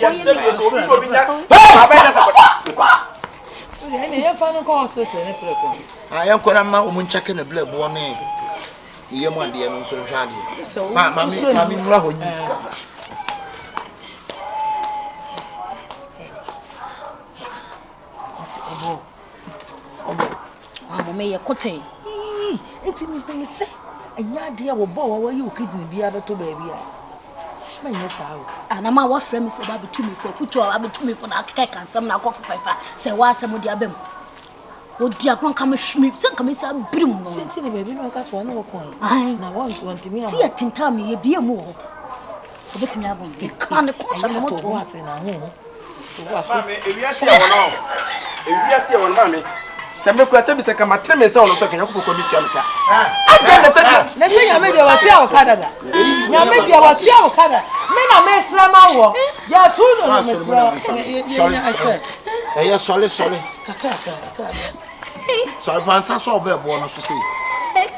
I am going to woman checking the blood warning. The young one, dear, so shady. Mammy, Raho, may a cotton. It's in me say, and your dear will bow where you couldn't be able to baby. And I'm our friend, Mr. Baby to me for put your rabbit to me for that cake and some now coffee pfeffer. Say, why some of the abem? Would dear one come and schmip, some come inside brim. Baby, no cast one more coin. I now want to me. See, I can tell me, be a more. But me, I won't be kind of course. I'm not what's in our home. If you see one, mammy. Some of us have come at 3 minutes on a second. Let's say I made your chair of Canada. You made your chair of Canada. Men are mess Ramawa. You are too sorry. So I want some sort of bonus to see.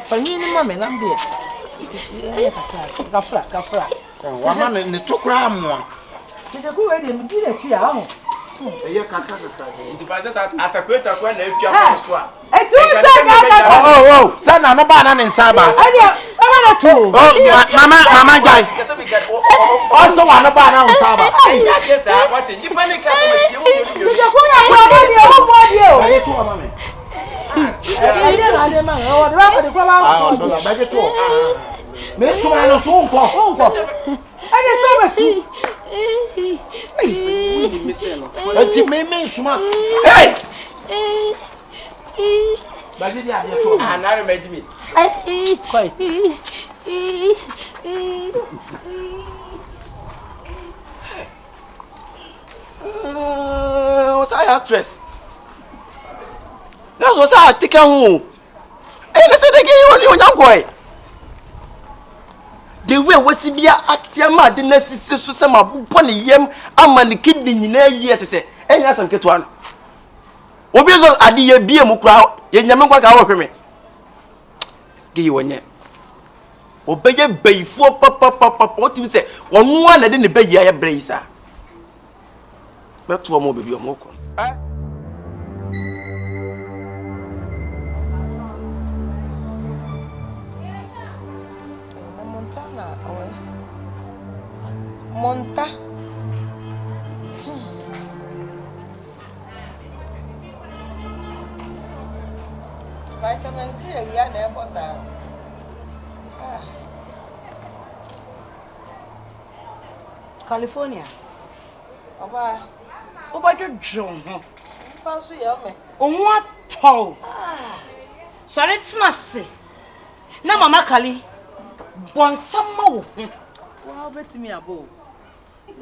For me, mammy, I'm there. Gafra. One man in the 2 gram one. Did you go ready and get a chair? Oh, son, I'm a banana in Saba. Mama Jai. Also, I'm a banana in Saba. Yes, I want it. You panic. Hey! Was I actress? That was I taken home. Hey, let's say again, you young boy. The way was to be acting mad, the necessary some upon the yam, I'm a kidney in a year to say, and yes, I'm get one. Obizo adi ye bie mu kura ye nyame kwa ka wo hweme ge ye wonye obeye beifo papa otimi se wonu ana de ne beyi aye breisa beto mo bebi o mo ko Monta. Vitamin C, we are never sad. California. Over your drum. Fancy me. On what toe? Sorry, it's not say. Now, Mama Kali, born some more. Well, bet me a bow.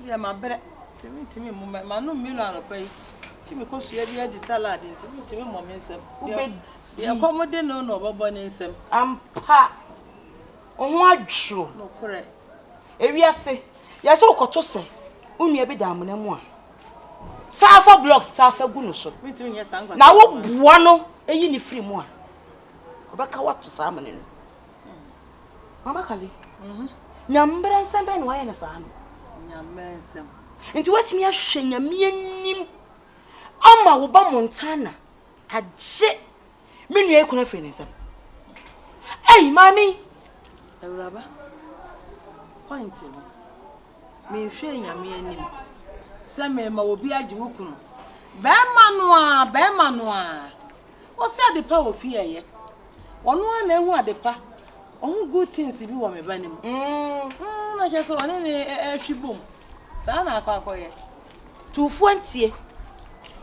Yeah, my bread. To me, my no meal on a pay. Timmy cost you the salad into me, Mommy. You accommodate no bonnet. I'm pa. On what true? No, correct. If you say, yes, all got to say, only a bit down with them. Safa blocks, Safa Gunuso. Now, one, a uniform one. Rebecca, what to salmon? Mama Kali. Number and something, why in a son? Into what me a shame, a mean. Amma Uba Montana. A jet. Many could have finished them. Hey, mammy! A rubber? Pointing. Me shame ya me and him. Some will be a jukun. Bamanoa. What's that the power of fear yet? One and the pa. All good things if you want me banning. I just saw any boom. Sana papa yet. 220.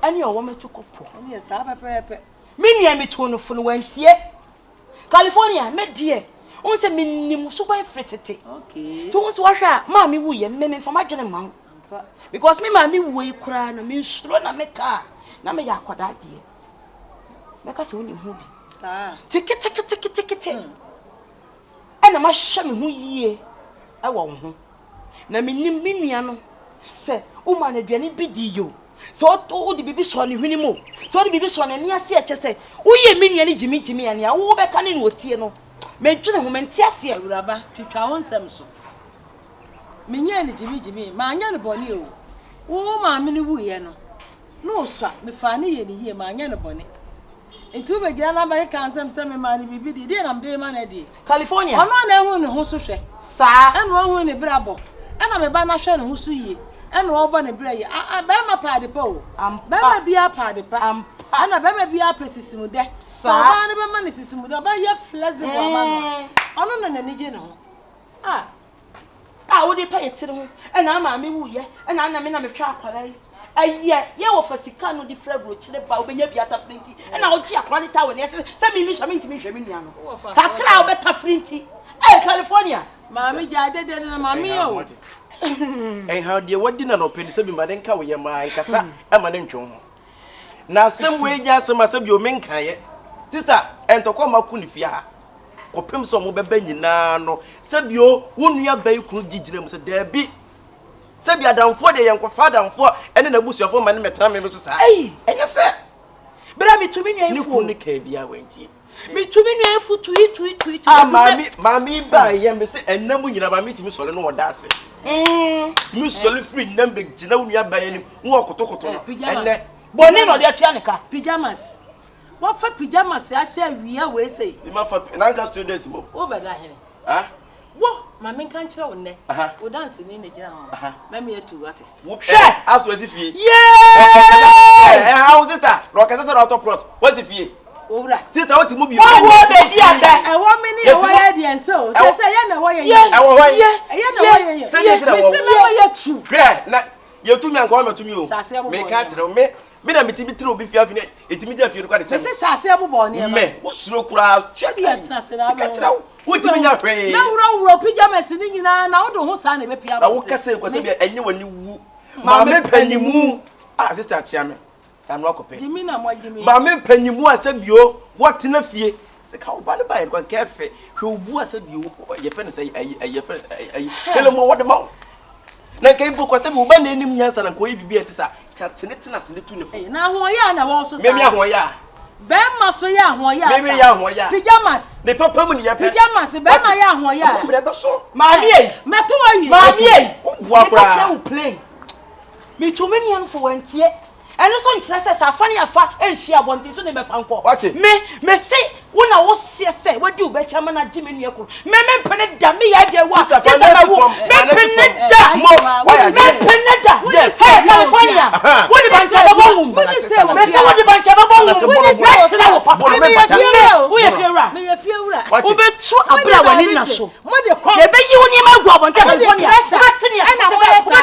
And your woman took up. Yes, I have a prayer. Many am between of fluent yet. California, my dear. On some minimum super fritted. Okay. To us, wash out, Mammy, we and men from my general. Because me, mammy, we cry and me strong and make car. Now, me aqua that dear. Make us only movie. Sir, take it. And I must show me who ye. I won't. Now, me, Miniano. Say, woman, if you be you. So told the baby son in minimum. So the baby son and near CH say, we mean any Jimmy and ya over canning with Tiano. Make gentlemen Tiasia, Rabba, to Chawan Samson. Minian Jimmy, my young bonny. wo ma me ni wu ye no no so me fa ne ye ni ye ma anya ne bone ntu be gina na ba kan sem me ma ni bibi di na mde ma na di California ono na ehu ne ho so hwe sa eno ehu ne brabo ena me ba na hwe ne ho so yie eno obo ne bra ye ba ma pa de pa o ba ma bia pa de pa ana ba ma bia presisimu de so ba ne ba ma ne sisimu de ba ye flexible ama no ono na ni je ne ho wo de pa yetire ho ena ma me wu ye ena na me na me twa akwala ye wo fasika no di frabro kire ba obenya bia ta frinti ena wo ji akwala ta we ne se me mi ntimi hwe me nua no kakra wo beta frinti California mami jade de na mami yo how de wadi na no peni se bi ma den ka wo ye ma kasa e ma ne ntwe ho na asem we nya asem asabi o menka ye sister entokwa maku ni fia ha kopem so mo beba nyina no sabio wonua bai kunu gigire mu se da bi sabia damfo de yenko fa damfo ene na busuafo ma ne metra me so sa enye fe bra mi tumi nua ifu ni ka bia wantie mi tumi nua ifu tui mami ba ye me se enam nyina ba mi timi sole no woda ase timi sole free nam be gina wonua bai ni wo kotokoto no ene boni no de atua ne ka pyjamas what for pyjamas I share we we say ma fa na ga students mo wo beda here wo mama kan kire wo ne wo dance ni ne gina ho mama ye tu what wo aso asifie how sister roka sister auto plot what's ifie owura sister what mu bi wo be di anda e wo me ni e wo ye de enso say ye na wo ye ye e wo ye na wo ye say ye kira wo ye tu na ye tu mi anko ma tu mi o me ka kire me na meti bitire obi fia fine etimi ja fie no kwa de che me se sase abobon ne me wo suro kura check ya tsase na ka kire wo timi nya hwe na wuro pyjamas ni nyina na wo do ho sa na be pia na wo kase kwase bia enye wani wu ma me panimu sister chia me anu akope jimi na mo jimi ma me panimu asabio wotena fie se ka wo ba ne ba ye kwa kefe hwe obu asabio ye fe ne se ye fe Telemo wo de ma na kai bu kwase bu ba na enim nyansa na ko yibi eti sa tene tena se ne tu ne fo na ho ya na wo so sa me mi ahon ya be ma so ya ahon ya me ya ahon ya pyjamas ne papa mu ne ya pyjamas be ma ya ahon ya me be so mami meto wa wi mami bu akura ka che play mi tumi nua no fo wantie eno so nkyerɛ sɛ safa ne afa enhia bonti so ne be fa nkɔ me se wona wo sie sɛ wadi wo be chama na gime nua ko me pene da me ya je wa just na wo me pene da yes hey California wodi bancha ba bongu me se wodi bancha ba bongu me se wo papa me ye fiera me ye fiera wo be tu abra wani na so ye be yi woni ma gu abonta California na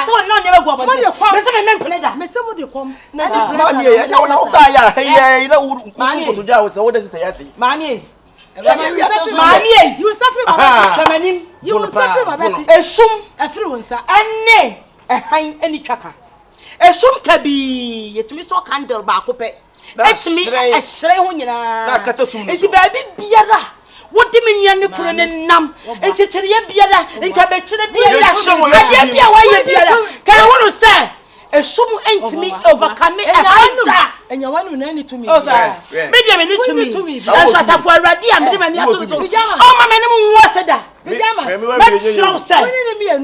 wo no ne gu abonta me se me pene da me se mo de kom mami ye na wo ba ya hey na wo ko to ja wo se wo de sister ya se mami you suffer my chamanim you will suffer my baby esum afri wonsa ane ehan eni twaka esum kabi yetumi so candle ba ko pe etimi ehre ho nyina na kata sum no enti ba biara wodi menya ne kuro ne nam enchechere ye biara enka be kire biara aye bia wa ye biara ka wono se esum entimi overcome ehanta enya wanu na ni tumi media me ni tumi enso asafo awrade a me mani atoto o ma me ne mu nwo seda pyjamas me show se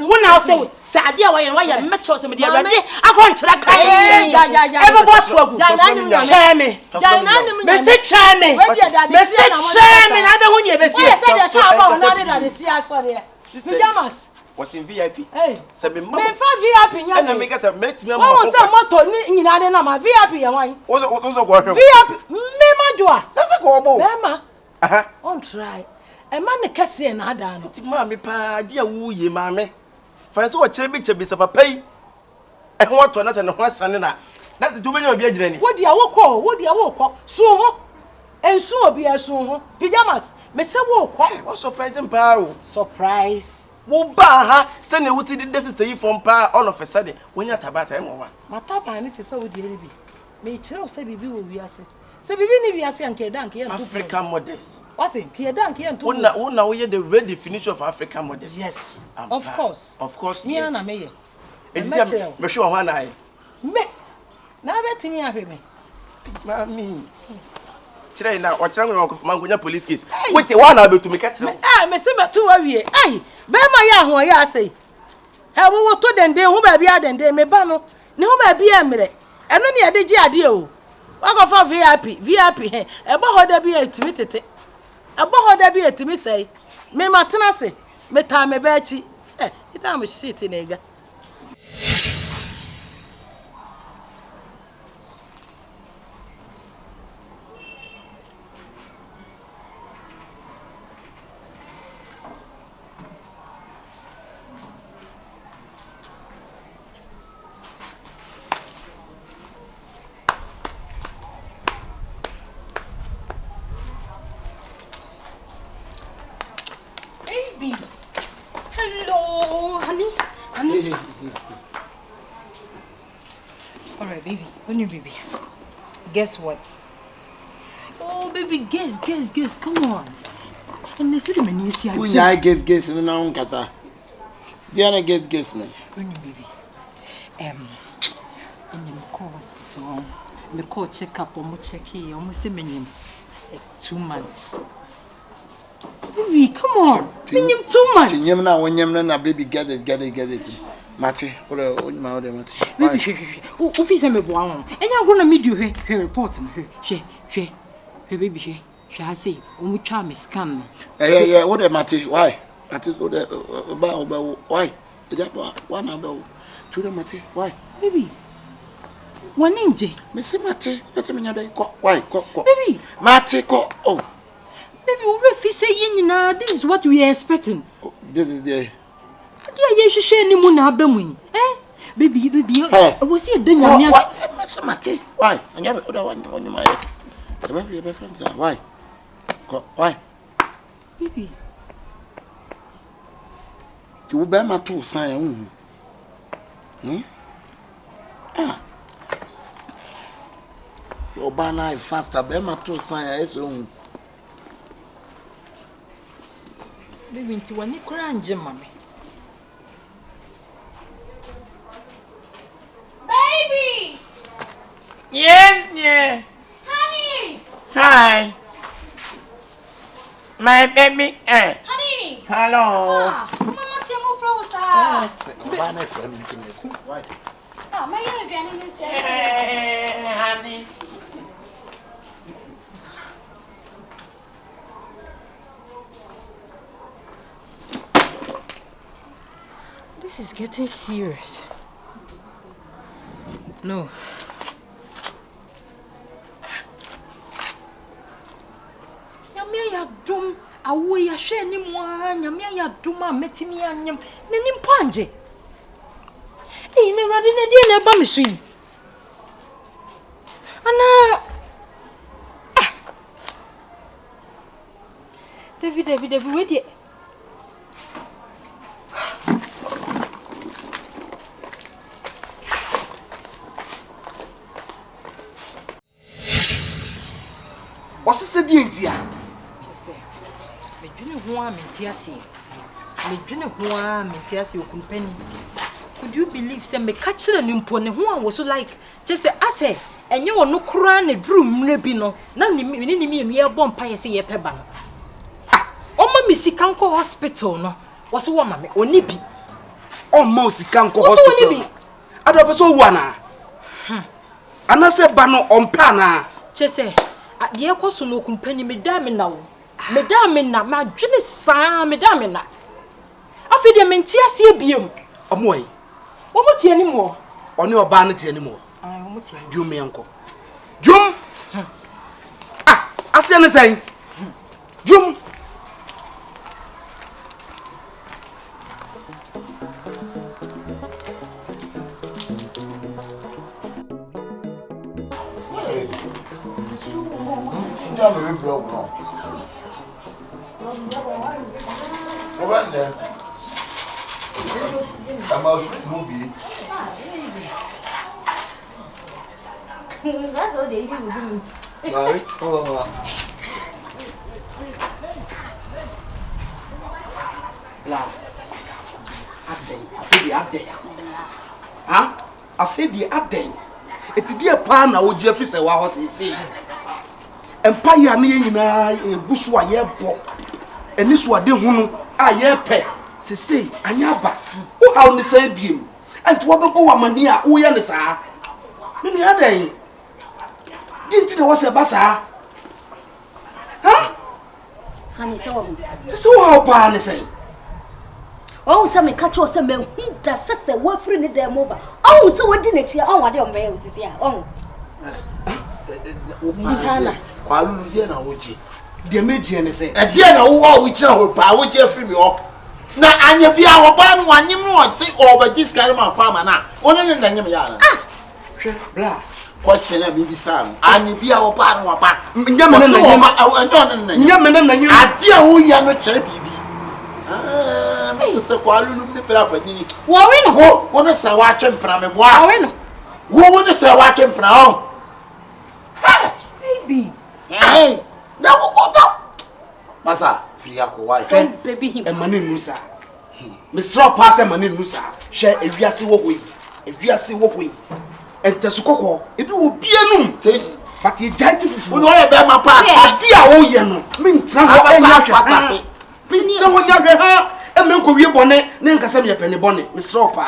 wona o se sade a wa ye me show se me dia awrade akon kira kai ebe bo to agu cheme me se cheme na be hu ni ebe si pyjamas was in VIP. Hey, Sabi me fa VIP nya. Na me ka say make me ma. Won say motor ni nyina de na ma VIP ye wan. Wo so go hwem. VIP me ma doa. Na say go bo. Me ma. On try. E ma ne kase na ada no. Ti ma me pa dia wu ye ma me. Fa so wo kire bi chebi sa papa yi. E ho to na say ne ho asane na. Na ti tu be nya obi agire ni. Wo dia wo kɔ. Su ho. Ensu obi esu ho. Pyjamas. Me say wo kɔ. What surprising pa o. Surprise. Wo ba ha se ne wuti de sister yi from pa all of a sudden when ya tabata e mo wa mataba ni te se wo de bi me kire o se bibi wo wiase se bibi ni wiase anke da anke yantu African models what ke da anke yantu wona wo ye the real definition of African models yes of course me yes. na me ye me hwe ho na ai me na betimi ahwe me mami kire na o kire mangonya police case wait one na betu me ka kire me se metu wa wie ai be ma ya ho ya sei he wo to dende hu ba bia dende me ba no ne ho ba bia mre eno ne yade gi ade o wa for VIP he ebo hoda bi etimi tete ebo hoda bi etimi sei me matena se me ta me ba chi ita am shit na ega Hello, honey. All right, baby. When you baby. Guess what? Oh, baby, guess. Come on. And they see the menu. See, I guess. No, no, Kasa. Diana guess. No. When you baby. And you call hospital. Me call check up. Check here. Almost say me 2 months. Baby, come on. Minimum 2 months. Nyam na baby get it. Mate, what my other mate. Baby, officer me boa. Enya go na me do her report me. Hwe. Baby hwe. Hwe ha say, omu twa me scan. Yeah, what the mate? Why? That is what the why? One about to the mate. Why? Baby. One inje. Me say mate, me nyada ko. Why? Ko. Baby. Mate ko. Oh. Baby, we say this is what we are expecting. Oh, this is the you should share any na abemu. Baby, was he a denya? Mate. Why? I never other one on my head. The baby friends. Why? Why? Baby. You bear my two sign. Your banner is faster. Bear my two sign. Baby, into one you cry, mommy. Baby! Yeah. Honey! Hi. My baby. Honey! Hello. Mama, see you from sir. Banner friend. Why? Oh, my granny is here. Honey. This is getting serious. No. Nyamia ya dum awo ya hwe ni mo nyamia ya dum a metimi anyam nani mpanje. Ne rade na die na ba me so yi. Ana David we die. What's the idea? Just say, me dwene ho a mentiase. Okunpani. Could you believe say me catch na nimpo ne ho a wo so like just say ase enye wo no kura na duru mre bi no na ni enu ye bom pa ye say ye peba no. Oma me sika nko hospital no. Wo so wo ma me oni bi. Oma sika nko hospital. Wo so oni bi. Ado be so wu ana. Ana se ba no ompa na. Just say ye koso no Okunpani me da me na wo. Me da me na ma dwene saa me da me na. Afi de mentiase ebiem. Omoy. Wo mo tie ni mo. Oni oba na tie ni mo. Wo mo tie. Jum me yanko. Jum. Ase ne sai. Jum. I'm broke now. What there? About this movie. That's all they do with me. Right? Oh, La. Ade. Ha? Afedi ade. Etidi pa na oji afise wa ho sisi. Empire na nyina egusu aye bo. Eni so ade hunu aye pe. Sese anya ba. Wo hawo ni sai biem. and what be go amania wo ye ne saa me no adan dinti na wo se basa ha Honey, so how pa ne say oh so me catch us me hinta sese wo free ne dem over oh so what di na tia oh wade o me osisi a oh Montana kwalu die na woji de meji ne say e die na wo wo kira ho pa wo je free me o na anya bia wo ba no anyim no o say o ba jiskare man farmer na oni ne na nyim ya na hwe bra question na bibi san anya bia wo ba no ba nyame ne na nyim nyame ne na nyim ade a wo ya no kire bibi no se kwalu lu me pela pa ni wo we no wo ne sa wa twempra me boa wo we no wo ne sa wa twempra o baby hey da wo ko da masa free akwa don't baby him e mane nusa me sro pass e mane nusa hwe ewiase wo hoi ewiase wo hoi ente kokko ebi wo bienum te but e giant fufu wo ye be ma pa ade a wo ye no me ntra ho enya hwe me ntra ho nya hwe ha e me nko wie bone ne nkasa me pene bone me sro pa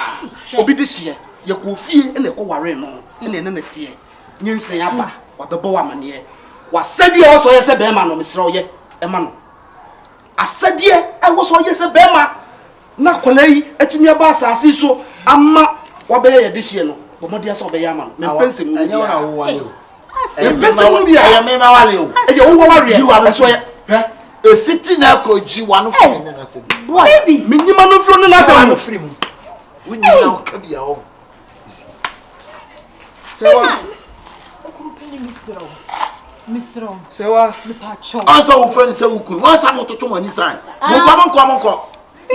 obi de hye ye ko fie e ne ko ware no e ne ne tie nyinsen aba wa bebo wa mane wa sade e wo so ye se be ma no me sro ye e ma no asade e wo so ye se be ma na kolai etimi aba asase so amma wa be ye de hye no bo modi aso be ya ma no me pense mu anya na wo wale o e pense mu bia ya me ma wale o e ye wo ware ji wa so ye e fiti na ko ji wa no fo na se baby minyima no flo no na se no free mu wunyi na ka bia o sewa okumpeni misro sewa me pa cho also wo friend se wo kunu wa sa mo toto mo ni san mo ko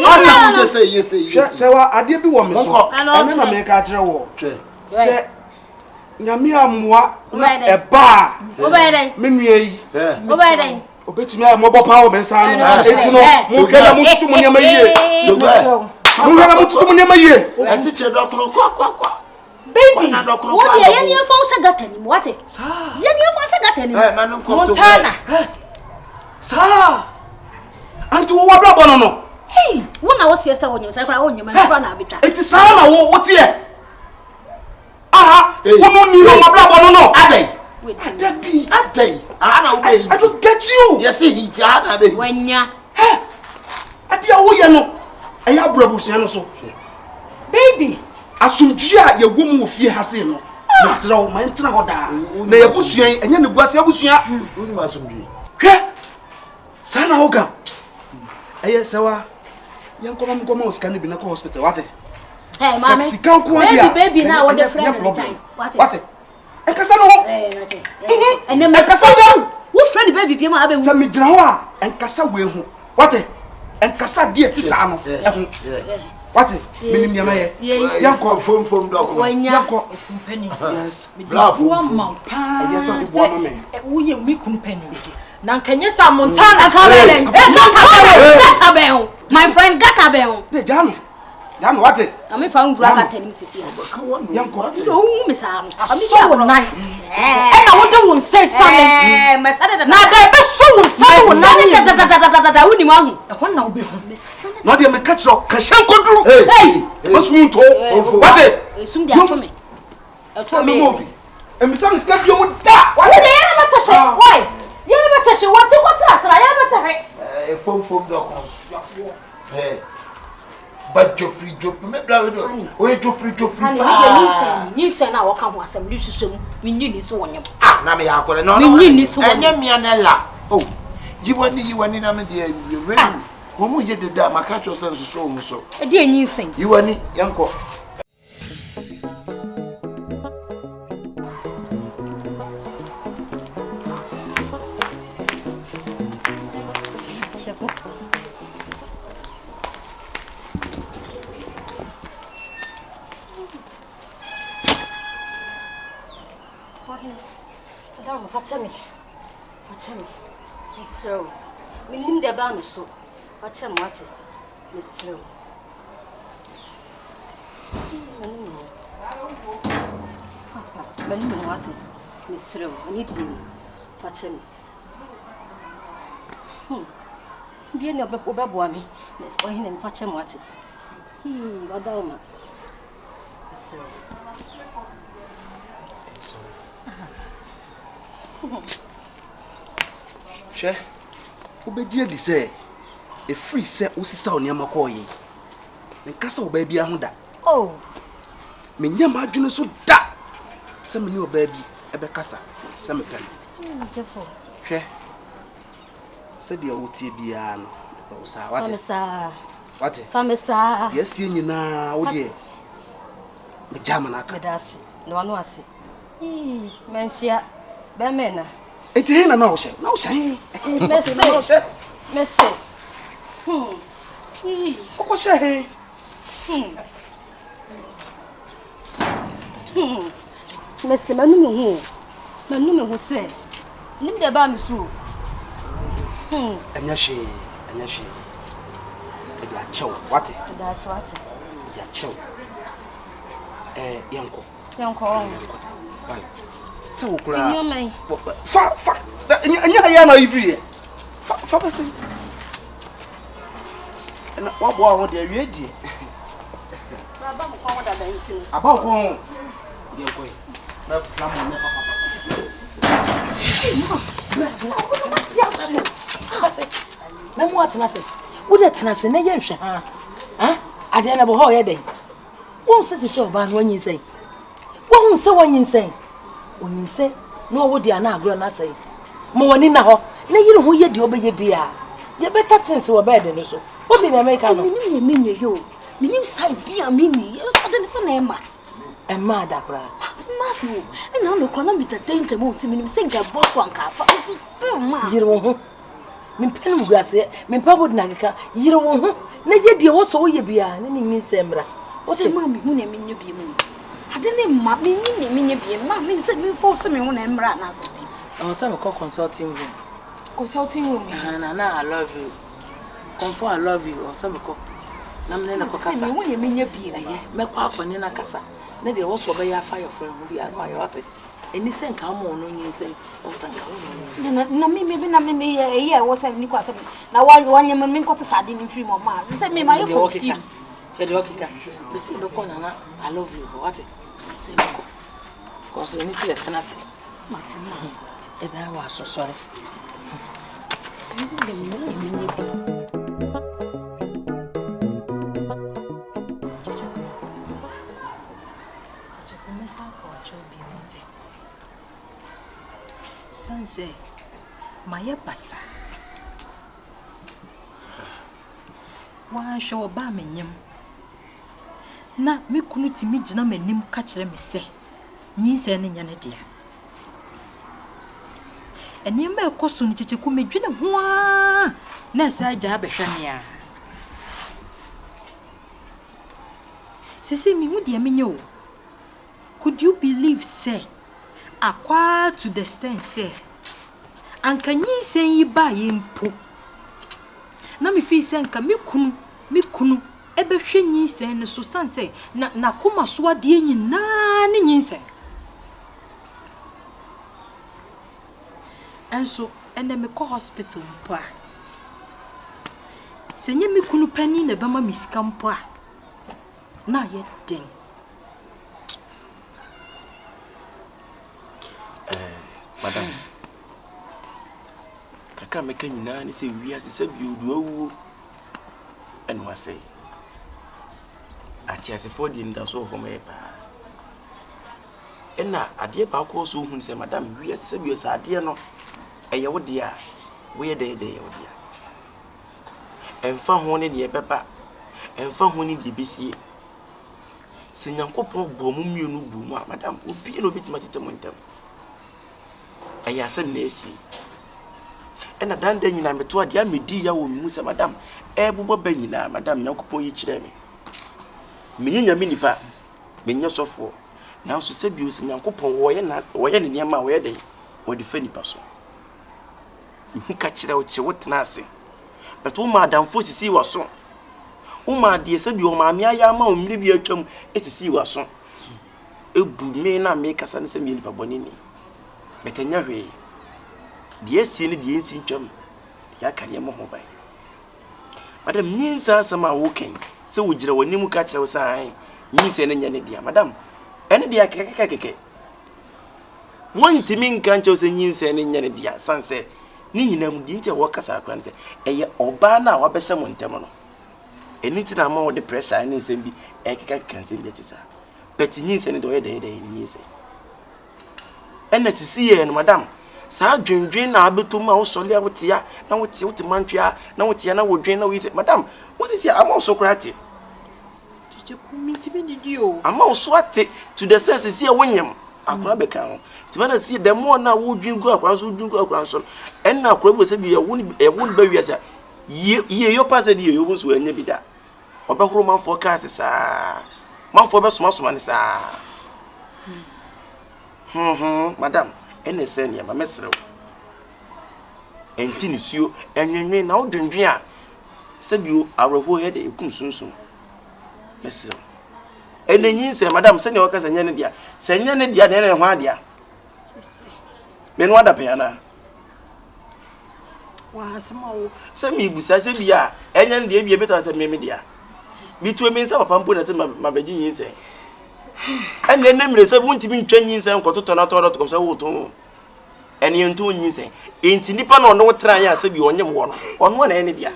asa mo je say sewa ade bi wo me so ene na me ka kire wo se nyame amoa na eba obaiden me nua yi obaiden obetumi a mo bopa wo me nsan no etino mo hwela mo tutu mo nyama yie mo hwela mo tutu mo nyama yie ese che dokro kwa baby what ye ye fo se gata ni mo ate sa ye ni fo se gata ni manu ko Montana sa anti wo wa bra bono no hey wona wo se wo nyem se kwa wo nyem na bra na abetwa eti sa na wo tie aha wo no ni no wa bra bono no adai adabi adai ana wo be I don't get you yes he ti ana be wanya ade a wo ye no eya brabusia no so baby asumdua ye wom wo fie hase no mesrew man tena hoda na ye busua enya ne buase abusua uni masumdui hwe sana hoga eye sewa yankoma mkoma oskani bi na ko hospital wate hey mama sikan ko dia baby na wo the friend at the time wate e kasa no wate ene me kasa wo friend baby bi ma abe sa mi gira ho a enkasa we hu wate enkasa die ti sa no ehu wate minim nyama ye yanko fom dok wanya yanko okumpeni yes bravo ma pa yes so bo ma me wo ye mi kumpeni na nkanye sa Montana Akabenezer Akabenezer my friend Akabenezer de jano wate ami fa ngura gata ni sisi yanko do wu mi sa no ami so wo nai e na wo de won say sane mesade na da be so won say won da wuni ma hu e ho na wo be hu no de me catch ro ka shan kodru hey masum to wate sum dia to me so me mo bi e mi san ska bio mu da wate ye na mata she why ye na mata she wate atra ye mata he fom dok suafo but Joffrey me blawe do o Joffrey ni se na wo ka ho asem ni hwehwem mi nyi ni so wonyem na me yakore no enye mia na la oh yiwani na me de we wo mu ye dodo maka cho sense so mu so e de enyi sen yiwani yanko Don't fetch me. Miss Rowe. We need the band so. Watch him, what? Miss Rowe. Papa, when you want it, Miss Rowe, I need you. Watch him. Bien, you'll be boy me. Let's go in and fetch him, what? He got down. She, obedi adi say, a free set usisa onyama ko yi. Nkasa obabi ahoda. Oh. Me nyama adwene so da. Se me ni obabi ebe kasa, se me kan. Shifo. She. Se dia wotie bia no. O sa wate. Famisa. Wate. Famisa. Yes ye nyina wo de. Me jama na aka. Medasi. No anu ase. Menshia. Be mena. Eti he na wo she. Na wo she. Mese. Oko she he. Mese manu me hu se. Nim de ba me so. Anya she. E dia chew. Wate. That's what. Ya chew. Yanko. Bye. Se wo kura. Fa. Anya ya na ivri. Fa ba se. Na wa bo a wo de awie die. Baba mo kwa da ntin. Aba ko. Yanko. Na mo ne papa. Memu atena se. Wo de tena se na ye nhwe ha. Ha? Ade na bo ho ye den. Wo se se oba no anyin sen. Wo se wanyin sen. Onyin se na wo de ana agro na sai. Mo woni na ho. Na yiri ho ye de obeye bia. Ye better things wo bed no so. What in America no? Minye yo. Minim style bia mini. Yo so de ne fa na ema. Emma da kra. Ma no. E na no kona bi tatente mo ti minim senga boss wan ka fa. Still ma. Yiri wo ho. Me pen mu gase, me pa bod na keka. Yiri wo ho. Na ye de wo so wo ye bia. Na ni nyin semra. O te ma mi hu na minye bi mu. Ade ne ma mi ni minye bi ma mi se mi force me hu na emra na asese. I was some consulting room. Consulting room. I love you. Comfort, I love you. Or some call. Namne ko kasa. Me hu ye minye bi na. Me kwa akoni na kasa. Na de wo so be ya fire friend mu bi akwa yote. Eni sen ka mo no nyin sen. O san ka wo. Na me ye wo se ni kwa se na wa nyem me nkoto sade ni free mo ma. Se me ma ye confused. He de okika. Me see be call na I love you. What? Say me ko. Cause you need to tena se. Matima. E ba wa so sorry. Sanse maye basa wa show ba menyem na me kunu ti me gina manim ka kire me se nyi se ne nya ne dia eni ma ekoso ni Kyekyeku medwene ho a na sa agya behwane a sisi mi hu dia menye o. Could you believe say akwa to the extent say anka nyi sen yi ba yempo na me fi sen ka me kunu ebe hwe nyi sen ne so san say na koma so ade nyina ne nyi sen enso ene me ko hospital mpo a senye me kunu pani na bema miska mpo a na ye den madam. Kakra meka nyina ne se wi asese bi oduawu eno ase. Ati asefo di nda so ho me pa. Ena ade ba ko so hu se madam wi asese bi so ade no eye wo de a wo ye de ye wo de a. Emfa ho ne de pepa. Emfa ho ne de besie. Se Nyankopon bo mu mienu bu mu a madam obi no bitima tete mo ntam. Aya san nesi ena dan da nyina meto ade amedi ya wo mu se madam ebubo ba nyina madam Nyankopon yi kire me menyinya me nipa menya sofo na so se bio se Nyankopon wo ye ne niam a wo ye den wo de fa nipa so ka kire wo che wotena ase beto madam fo sisi wo so wo ma de se bio ma me aya ma o mmiri bi atwam etisi wo so ebu me na me kasa ne se me nipa bonini Betenya hwe die sie ne die nsi ntwam ya kare mo ho bai madam nyinsa sama wo ken se wo gira wani mu ka kire wo sai nyinse ne nyane dia madam ene dia keke wantimi nka nche ose nyinse ne nyane dia sanse ni nyinam di nche wo kasa akran se eye oba na wa behye mo ntem no eni ti na ma wo de pressure ne nsem bi keka kanse bi tisa but nyinse ne do ye de nyinse ene sisi ye no madam sa dwendwen na abeto ma wo sole a wotia na wotie mantwea na wotia na wodwen na wo yise madam wo sisi ama so krate ama uswate to the sense see wonyam akura beka ho timana see the more na wo dwingu akura so dwingu akura so en na akura bo se bi ye won ba wiasa ye yo pass de ye yo bo so anya bi da obehoro manfo ka sesa manfo be soma ne sa madam ene se ne ma mesrew enti ni suo enwenwen na wo dwendwen a se bi o awreho ye de ekum sunsun mesrew ene nyinse madam se ne wo ka se nyane dia se nyane dia ne ho adia me no ada pe ana wa asemawo se mi busa se bia enyane dia bia beta se me dia bi tu me nsa papa mpo na se mabaji nyinse ene ne mire se wuntimi ntwa nyinse nkototo na to ko se wo to ene nto nyinse enti nipa na ono tra ya se bi onyem wo no ono na ene dia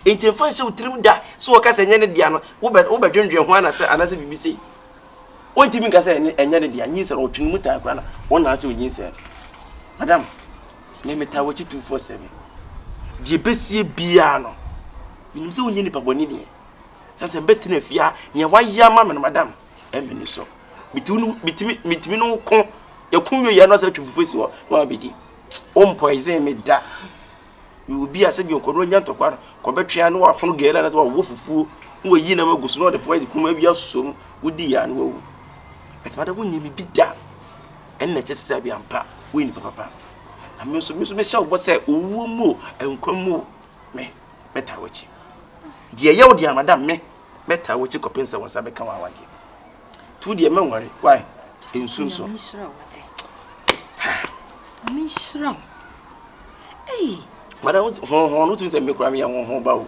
enti fa se utrim da so wo ka se nyane dia no wo be dwendwen ho ana se bibi sei wontimi ka se enyane dia nyinse ro twin muta akra na wo na se nyinse madam ne meta wo chi 247 die besie bia no binim se wonye nipa boni ni sase betina fia ne waya ma me madam emeni so mitimi no ko yakunwe ya no se twufufusi wo wa bedi poison me da you be as if you ko no nyantokwa ko betwea no wa hono gela na wo fufu wo yi na magusu no de point kuma bia som wodi ya no wu etimada wonye mi bida en na chese bia ampa wo ni papa na me so me sha wo se owu mu enkwam me beta wachi die ye wo dia madam me beta wachi ko pensa won sa be kan wa wade tu die me nware why ensunso Mishra. Hey. Madam, no to say me cry me ho ba o.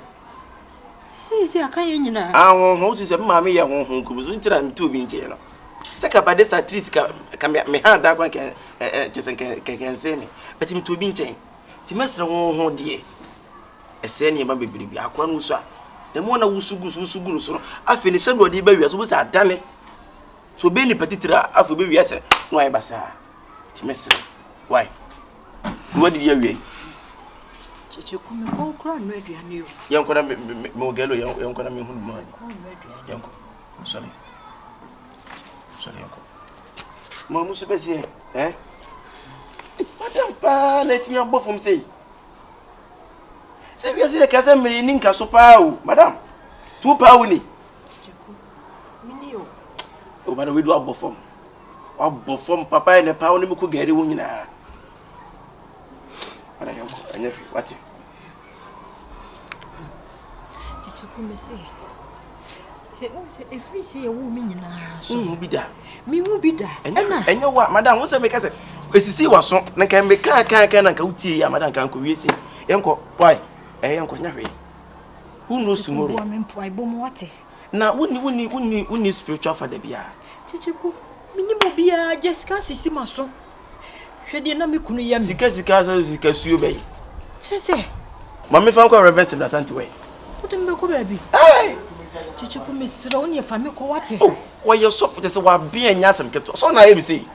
See aka ye nyina. Ho to say ma me ye ho kubuzu ntira me to bi nche no. Seka ba this actress ka me hand da kwan ke chesen ke say me. But me to bi nche. Ti mesre ho de. Ese ne ba bebiri bi akwa no so a. Dem wona wusugu no so no. Afi ne se do de ba wi so bo sa dane. So be ni petitira afi be wi ase no ai ba sa. Ti mesre. Why? What did you wear? Chichi kumi ko kura no aduane yo. Yanko na me gelo yanko na me hu mo. Yanko. Sorry yanko. Ma musu besi Madam pa let me above from say. Say biasi de kasa miri ni nka so pa o. Madam. 2 pa wo ni. Chiku. Mini yo. O madam we do above from. Above from papa ne pa wo ni me ko gari wo nyina. Ana yanko anyafi wati chichi kuma se o se efri se ye wo mi nyina so bi da mi wu bi da enya wa madam wo se me kase esisi wa so na kan me kan na kan utie ya madam kan ko wiese yanko why yanko nyahwe who knows tomorrow wo me mpo ai bom wate na woni spiritual father bia chichi ku minimo bia Jessica sisi maso hwede na me kunu ya me sika suo bey chese mama fa ko reverse na santi we Utem be ko baby chichi ku mesira oni fa me ko wate wo ye so fute se wa bia nya asem keto so na ye bi sei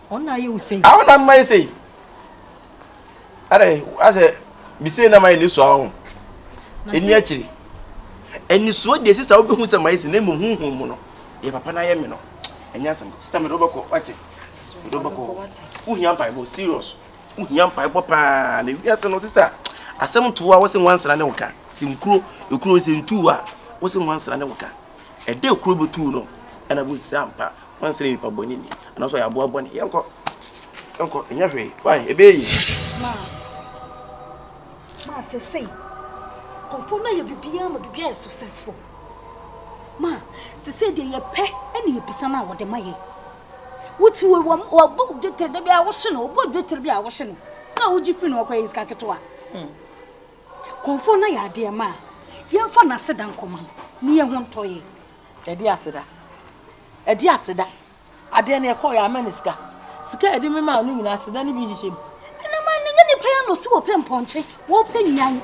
ona ye usei na mai sei are ase bi sei na mai ni so ahun eni akiri eni so de sister wo be hu se mai sei na mu hunhun mu no ye papa na ye me no enya asem sister me do be ko wate Uhiampa ibo serious. Uhiampa ibo pa na wiase no sister. Asem to wa wo se wansra ne woka. Si ekuro se ntu wa wo se wansra ne woka. Ede ekuro betu no ana bu sampa. Wansra ni pa boni ni. Ana so ya bo aboni. Yenko enya hwe. Why ebeyi. Ma se say. Confirm na ye bibia ma bibia successful. Ma se say de ye pe ene ye bisa na wo de maye. Wuti we wo bo dete de bia wo hye no bo dete bia wo hye no sa wo ji fi no kwa iska keto a konfo na ya de ma ye mfa na sedan koma ni ye ho ntoye Edi aseda. Edi aseda. Ade na ekọ ya amaniska. Sika edi me ma no nyina aseda ni bi hihye. Na ma ni pa ya no si wo pemponche, wo penyan.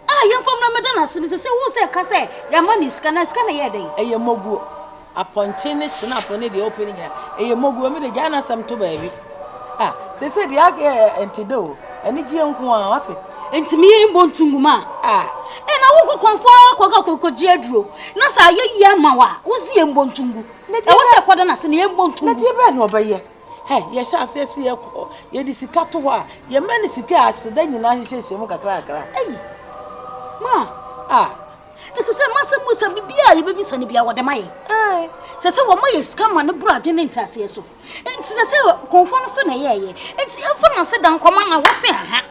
Ah, yam fam na meda na se wo se ka se ya maniska na ye den. Eye moguo. Aponche ne snap ne de opening ya. Eye moguo me de gana sam to baabi. Ah, se de age entido. Ani gie nko a wate. Enti me yembo ntunguma. Ah, na wo kokonfo ko gie aduro. Na sa ye ama wa, wo si yembo ntungu. E wo se kwada na se ne yembo ntungu. na die be no obaye. Hey, ye sha asesi ye ko. Ye di sika to ho a, ye mani sika aseda nyina hyehyehye mu kakra. Ma, to say masa musa bibia ye bebi sane bia wode maye. Se wo maye sika ma ne bra de ne ntase so. Enti se konfo no so na ye. Enti emfo na se dan koma na wo se ha.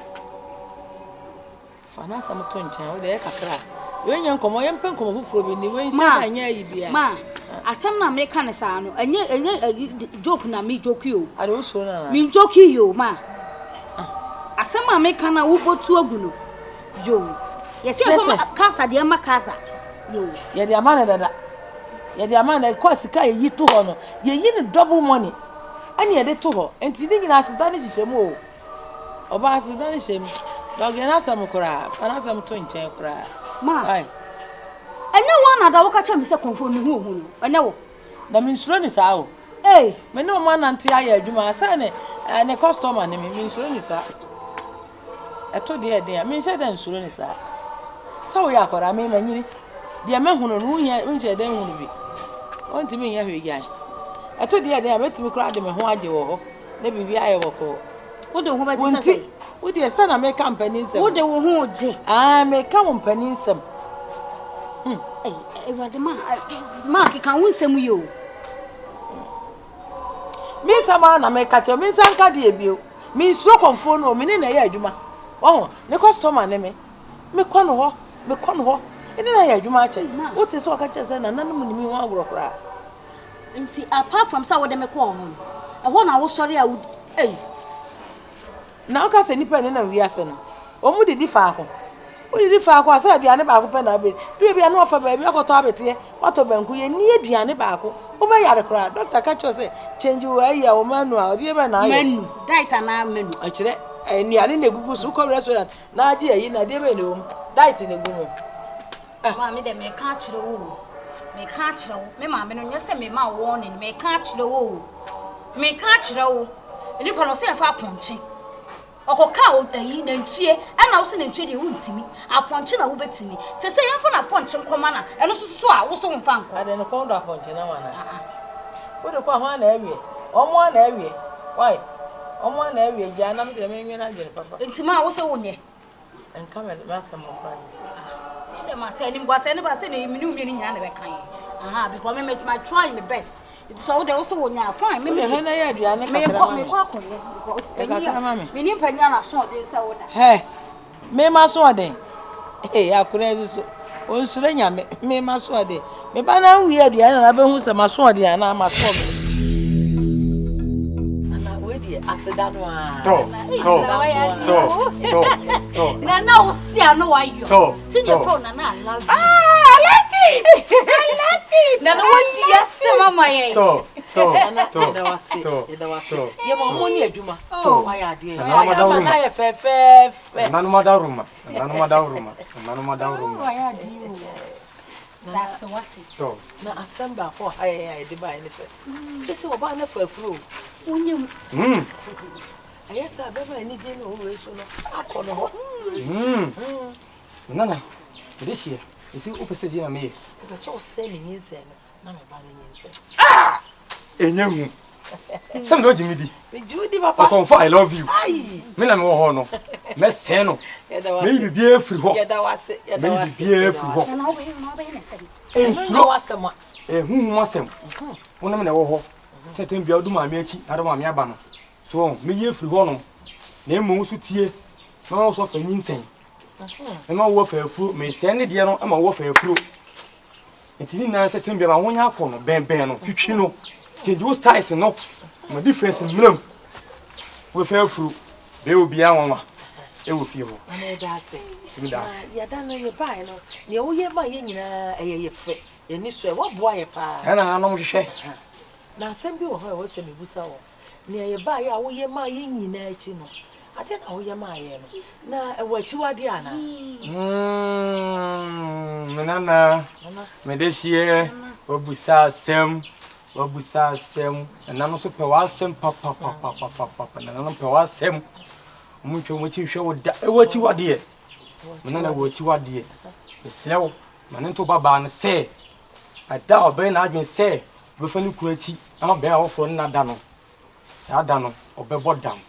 Fana sam to nchen wo de ye kakra. We nya nkomo ye mpen komo fufuro bi ni we nsa na nya yi bia. Ma, asem na me ka ne sa no, enye joke na me joke yo. Ade wo so na. Me joke yo ma. Asem na me ka na wo botu agu no. Yo. Yes, casa de ama casa. Yo. Ye de amana dada. Ye de amana ko sika ye yi to ho no. Ye yi ni double money. Ani ye de to ho. Enti di nyina aseda ne hyehyem o. Oba aseda ne hyehyem. Doge na sam kura, fana sam to nchen kura. Ma. Ai. Enye wo na da wo ka cha me se konfo ni hu no. Enye wo. Na me nsuro ni sa o. Me no ma nante aye adwuma sa ne customer ne me nsuro ni sa. Eto de de me nhye da nsuro ni sa. Sa wo ya kwara me manyini. De me hunu no nhye da hunu bi. Onti me nya hwe gyan. Eto de de betimi kura de me ho age wo ho. Na bibi aye wo ko. Wo de ho ba ti sa. Wo de sa na me company nsem. Wo de wo ho oje. Me ka company nsem. Ewade ma ki kan wo nsem yo. Me sama na me ka che me nsanka de ebio. Me nsuro konfo no me ne na ye adwuma. Oh, ne customer ne me kɔ no ho. Ene na ye adwuma ache. Wo te so ka che se na nanum ni mi ho agro kra. Nti apart from sa wo de me kɔ ho. Ɛho na wo sɔre a wo na o ka se nipa ne na wi ase no. O mu didi fa ako. O didi fa ako asa aduane ba ako pe na be. Du bia na ofa ba bia kɔtɔ abete. Wato banku ye ni aduane ba ako. O ba yare kra. Doctor ka cho se change wo ayi a wo manu a odi be na ayo. Menu. Diet na menu. A kire aduane na gugu so ko restaurant na age ayi na de be ne wo. Diet na gugu. Ma me de me ka kire wo. Me ka kire wo. Me ma me no nya se me ma warning me ka kire wo. Me ka kire wo. Ni pa no se fa ponche. Okoka o ayi na ntwie ana wo se na ntwie de wo ntimi aponche na wo betimi se yemfo na ponche nkoma na eno so a wo so mfa nko ade no kondo aponche na wana wo de kwa ho na awie omo na awie why omo na awie gya na me de me nwe na gye papa ntima wo se wo nye enka me asem mo practice e ma tell him go say ne ba say na me ni umie ni nyina na be kan because me try my best so they also wonya fine me na ya aduane kakra me kwa konye me ni panya na so de say woda me ma so de akura so on sure nya me ma so de me ba na wi aduane na be hu se ma so de na ma so me ana we di aseda no a to na wo sia no wa yo tinye pro na I love you I like it na no wodi yase mama ye to ye mo mo ni adwuma to wa ya de na ye fe nanu madaruma wa ya de that's what it to na assemble for high de buy ni se oba na fa afuro unyem ayesa baba ni je no we so no akono ho nana this year isi opese di na me the so say ni nse na me ba ni nse enyehu some do jimidi me judi papa I confirm I love you ai me na me wo ho no me se no me bibia afiri ho ya da wase me bibia afiri ho na obe ne se ensuro wasema huhu asem wona me na wo ho tetem bia odu ma me achi na do ma me aba no so me ye afiri ho no na emu so tie na wo so fa nyinsen ma wo fa afuro me se ne de no ma wo fa afuro etini na se tem bia ma wonya akọ no ben no twitwi no change wo styles no ma difference mlam wo fa afuro be obi anwa e wo fie ho ana da se mi da se ya da no ye bai no ne wo ye ba ye nyina ye fe Yeni so what boy pa. Sana no hwehwe. Na asem bi wo ho e wo se me busa wo. Ne ye ba ya wo ye ma ye nyina achi no. Ade na wo ye ma ye no. Na e wo achi wade ana. Menana. Me de hie obusa asem. Obusa asem. Na no so pe wa asem papa. Na no pe wa asem. Mu twa mo chi hwe wo da. E wo achi wade ye. Menana wo achi wade ye. Eslew. Mane to baba ne se. Ada obe na adwen se. Be fa ni ku achi. Ama be a wo fo na da no. Sa da no obebo dam.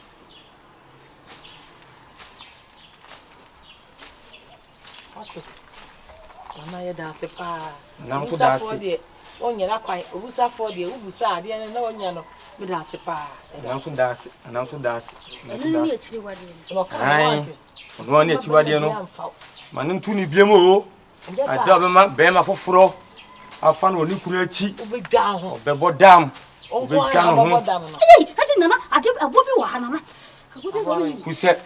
Ati. Wana ye da se pa. Na so da se. Onya na kwan, obusa for de, obusa ade na onya no. Me da se pa. Na so da se. Na so da se. Ni echiri wade. Ai. Ono ni echi wade no. Mane ntu ni biem o. Ada be ma foforo. Afa no ni kunu achi. Obedwa ho. Obebo dam. Obedwa no ho. Ade nana, ade abobi wa hanana. Kuse.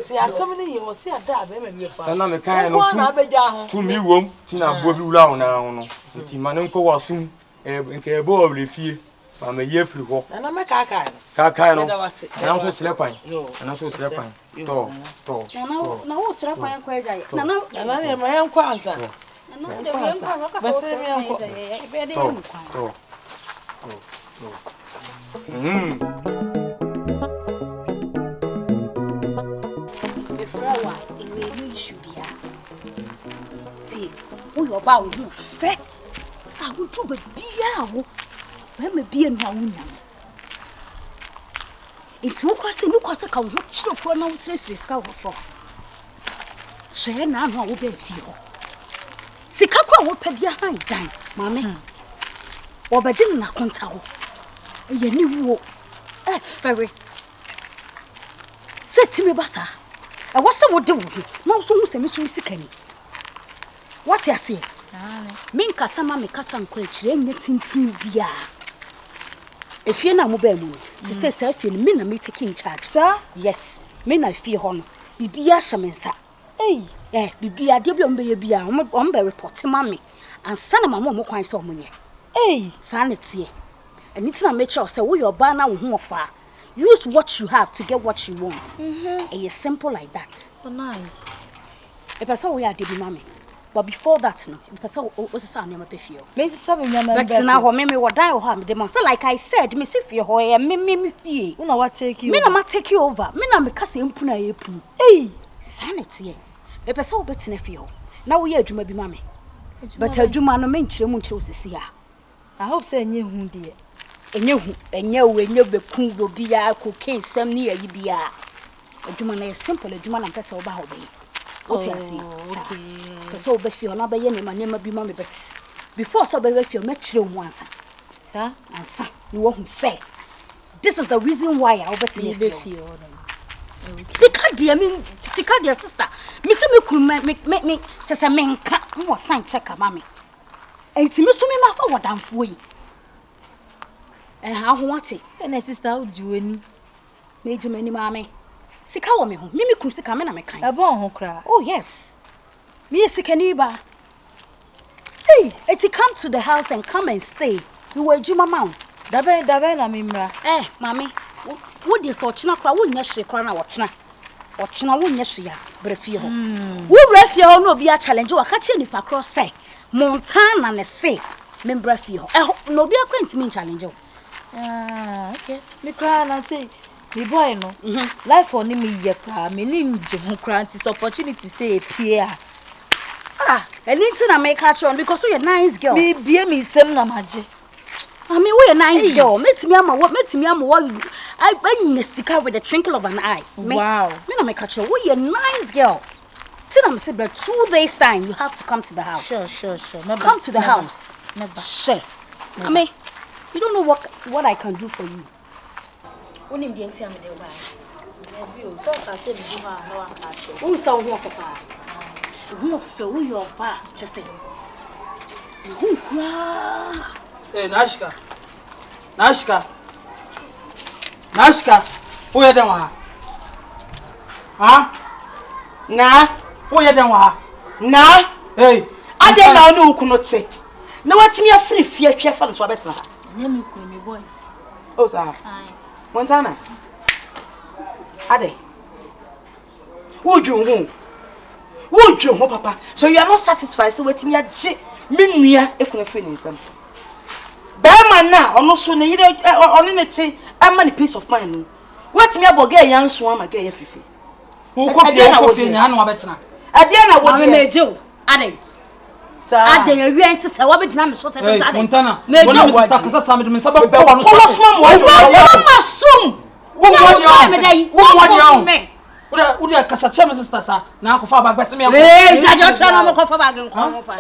Si asomni ye o si ada be me bi fa. Sana me kan no tu mi wom ti na abobi wura ho na ho no. Nti mane nko wasum nke ebo oblefie. Ma me ye firi ho. Na me kaka no. Kaka no. Na so sele kwan. Na so sele kwan. To. Na wo sere kwan kwa eja ye. Na ne ma yan kwa ansa. na de wen kwa ka so sere kwan eja ye. Be de yen kwa. Efrawa ewe ni shubia. Ti, wo yo ba wo fe. A wo tu ba bia wo. Ba me bia no a wo nyam. It's wo kwase ni kwase ka wo chiro ko na wo sresre ska wo fo. Hye na no a wo be fi ho. Sika kwa wo pa bia han dan. Mame. Wo ba din na konta ho. Ye ni wo. E fere. Seti me basa. E wo se wo de wo. Na wo so hu se me so sika ni. What you say? Me nkasa ma me kasa nkwa kire nya tintin bia. Efie na mo ba mu. Se se sa afie ni me na me take in charge. Sir? Yes. Me na afie ho no. Bibia hyemensa. Bibia de bia mbe ye bia. O mbe report ma me. Ansa na mama mo kwan se o monye. Sa na tie. And it's not make sure say wo your ba na wo ho ofa. Use what you have to get what you want. It's simple like that. Oh, nice. A person we are debi mama. But before that, no, a person was a son of a feel. Maybe some young But now, me what die or harm the monster. Like I said, Miss Ify, or me fee. You know what take you? Me na take you over. Me na me kasi impuna yepu. Sanity. A person will bet in a feel. Now we are Juma be mammy. But a Juma no mench you chose to see her. I hope say you who dear. And you when you be cool will be a cocaine some near you be a Juma is simple, a Juma and person about me. What you see? Okay. So be feel na be ye my name be mammy but before so be feel make you once. Sir, And sir, you won't say. This is the reason why I'll bet you feel. Sika dear me, Sika dear sister. Me say me could make me just a man can't more sign checker, mammy. And to me, so me ma for what I'm for you. And how want it? And a sister would do any Major many mammy. Sika woman, me could see come in a kind. A bon who cry. Oh, yes. Me a sick neighbor. Hey, it's come to the house and come and stay. You were Juma Mount. Dabella Mimra. Mammy, what is or China cry? Wouldn't you cry now? Or China wouldn't you? But if you will refuse no be a challenge or catching if across say Montana and a say, member feel. No be a friend to me challenge. Okay. Me cry and I say, me boy no. Life for me ye cry. Me nim Jim grant this opportunity say Pierre. And it's in a make her on because you're a nice girl. Me be me sem na maji. I mean, we're a nice girl. Met me, what met me, I bring the sticker with the twinkle of an eye. Wow. Me na make her show. We're a nice girl. Tell them, say, but 2 days time, you have to come to the house. Sure. Never, come to the house. Never. Sure. I mean, you don't know what I can do for you. Only the entire me there. So I said, you are no one catch you. Who saw who for far? Who feel your back? Just say. Hey, Nashka, who are them? Huh? Nah, Oh, yeah, then what? Na. Hey. I dey na no ku no te. Na watimi afiri fie hwe fa no so betena. Nye me kunu me boy. Oh sir. Montana. Ade. Wodwo ho papa. So you are not satisfied so watimi age me nua ekunu fe ni nsam. Be man na ono so ne yire ono ne te ama ni peace of mind. Watimi aboga yan so ama ga ya fifi. Wo kofi nya na wabetena. Ade na wo je. Mejew. Ade. Ade ya wi ente se wabegina me so tete ade. Montana. Mejew. Mo sister kasa sam de me saba ko wano. Kolofo mo. Masum. Wo mo me dai. Wo de kasa che me sister sa na akofa ba gbese me. Jajo che no me kofa ba gen ko fa.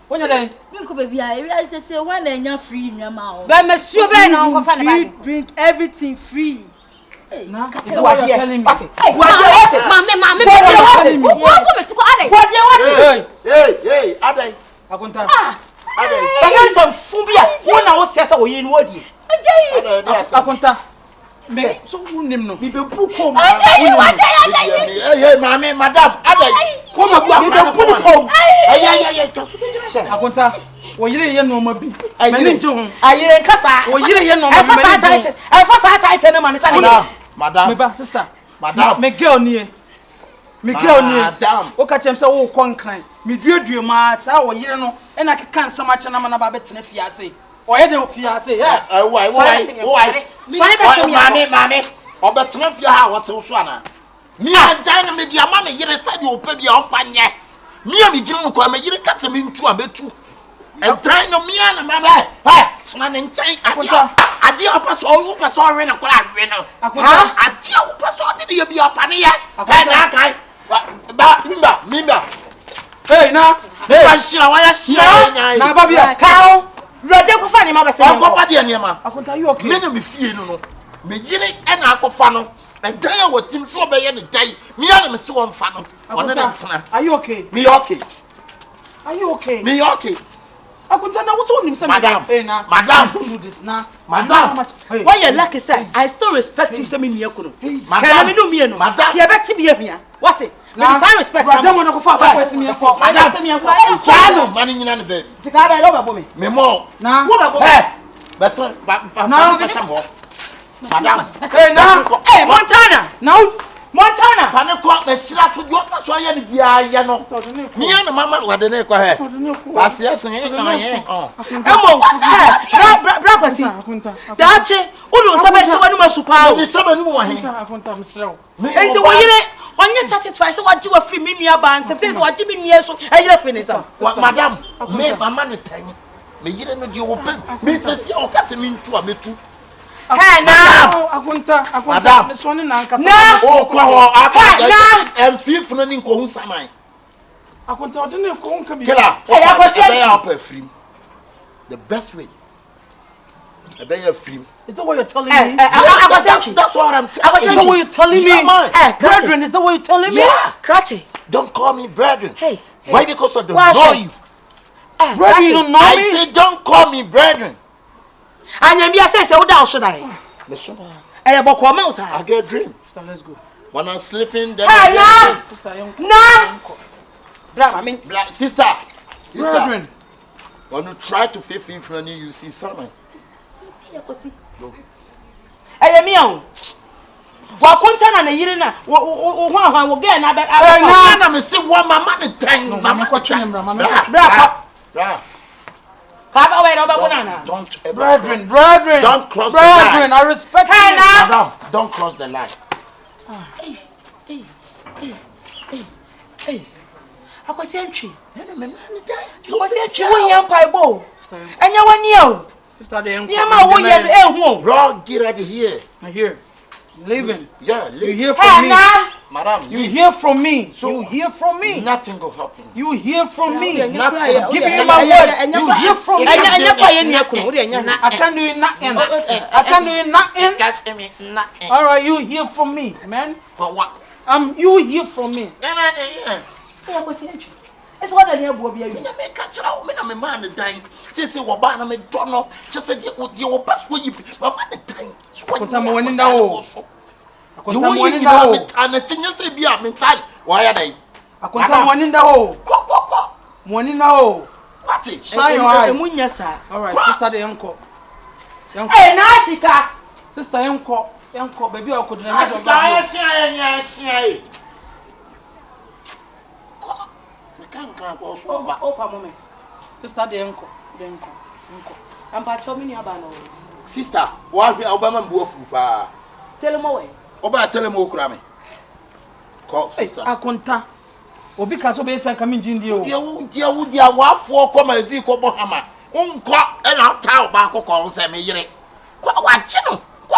Wo nya den. Me ko baby I say one enya free nwa o. Ba monsieur be na kofa ne ba. Drink everything free. Na. What? Hey, Ade. Akonta. Ade. Banga some fubia. Wona wo siasa wo yin wodi. Akonta. Me so unim no. Bi be bu kom. Hey, mama, madam. Ade. Wo ma bu kom. Hey. Akonta. Wo yire ye no ma bi. Me nje ho. Ayire nkasa. Wo yire ye no ma bi me nje. I first attack na man say. Madam. Me ba sister. Madam. Me girl nie. Me girl nie. Madam. O ka chem say wo konkran. Me duadue ma sa wo yire no e na keka nsam a chena ma na ba betena fiase. O ye de fiase. Why? Mami. Obetena fia ha wote so ana. Me andan na me dia ma me yire sa de opa bia o fanye. Me a me ginu ko me yire ka se me ntu a metu. Entran no me na ma ba. Hey, tena ne ntan ade opa so we na kola we no. Akonta. Ade opa so de ye bia fa ne ye. Hey, na kai. Ba mimba. Hey na. Ba shia wa ya shia. Na ba bia. Kao. Rode ko fa ni ma be se. Akopa de ne ma. Akonta you okay? Me no me fie no. Me yire e na akofa no. And dan ya watim so be ye ne dai. Me ya na me se won fa no. One na tena. Are you okay? Me okay. Are you okay? Me okay. Akonta na wo so nim say Madam. Hey na. Madam, don't do this na. Madam. Why you like say I still respect him say me nua kuno. Can me do me no. Madam. Ye bet be here. What? Me say respect. Madam na ko fa ba kwesi me for. Madam. Chano, mani nyina ne baby. Tika ba lo ba bo me. Me mo. Na. Wo ba bo. Hey. Besro ba shambo. Madam. Hey na. Hey Montana. Now Montana. Fane ko be sira so di opa so ye ne bia ye no. Me ya ne mama wo de ne ko he. Ba se asen ye na ye. Emo. Bra kwasi. Dache, ulu sabe se wanu masupa. Ni sabe ni mo he. Akonta msrew. Enti wo yire onye satisfied se waji wa free me nua ban se waji me nua so ayire free ni sam. Madam, me mama ne tan. Me yire no di opa. Me se si o ka se me ntu a metu. Hey na. Akonta. Madam. Me so ni na nkasa. O ko ho aka em fifu no ni nko hu saman. Akonta ode ne ko nka bi. Kila, Hey, I was say up a free. The best way. I beg you free. Is that what you're telling Eh, me? That's what I'm telling you. Is that what you're telling me? Yeah, Brethren, is that what you're telling me? Yeah. Krachi. Don't call me brethren. Hey. Why? Because I don't Why know should- you. Brethren, you don't know I me? say don't call me brethren. Anya bia say wo da so dai. Listen, Eh boko ma usa. I get a dream. Sister, let's go. When I'm sleeping, then Hey na. Sister, young. Na. Bra I mean. Sister, Brethren. when you try to pay fee from you, you see something. Eh mi an. Wa konta na yire na wo hwan wo ge na be Hey, na me see one mama the time. Mama ko chine bra, mama. Bra. Ka ba we no ba bona. Don't ever. Brethren. Don't cross the Brethren, line. I respect Hey, you. na. Madam, don't cross the line. Akwasi antwi. Hey, me Akwasi antwi wo hia pai bo. Sister, Enya wani o. sister, they Ni ma wo ye ehu. Bro, get out of here. I hear. Living. Yeah, You leave. hear from Hey me. na. Madam, You leave. hear from me. So- You hear from me. Nothing will happen. You hear from me. Nothing. I'm giving you my word. You hear from me. Enya kwa ye ni akunu wo de enya. I can't do it nothing. I can't do it nothing. Catch me, nothing. All right, you hear from me, man. But what? You hear from me. Akwasi antwi. Ese wa da ni abuo bia wi. Me catch out. Me na me man the time. Say wo ba na me do no. Just say the wo pass wo yi. My man the time. Akonta mo wani da wo. You want you Akonta me tan na chinya say bia me tan. Why are they? Akonta money na ho. Ko. Money na ho. What? Shine your eyes. Emunya sa. All right, sister de yanko. Eh na ashika. Sister yanko baby akodo na me do ba. Sia. Ko. Me kan ko so ba. Opa moment. Sister de yanko. Ampa chomi ni aba no. Sister, wa hwe obama mbu afu pa. Telemo we. Oba telemo kura me. Ko sister. Akonta. Obi ka so be say ka minji ndi o. Ye wo dia wa afo ko mazi ko bo hama. Unko e na ta oba akoko se me yire. Ko wa chi no. Ko.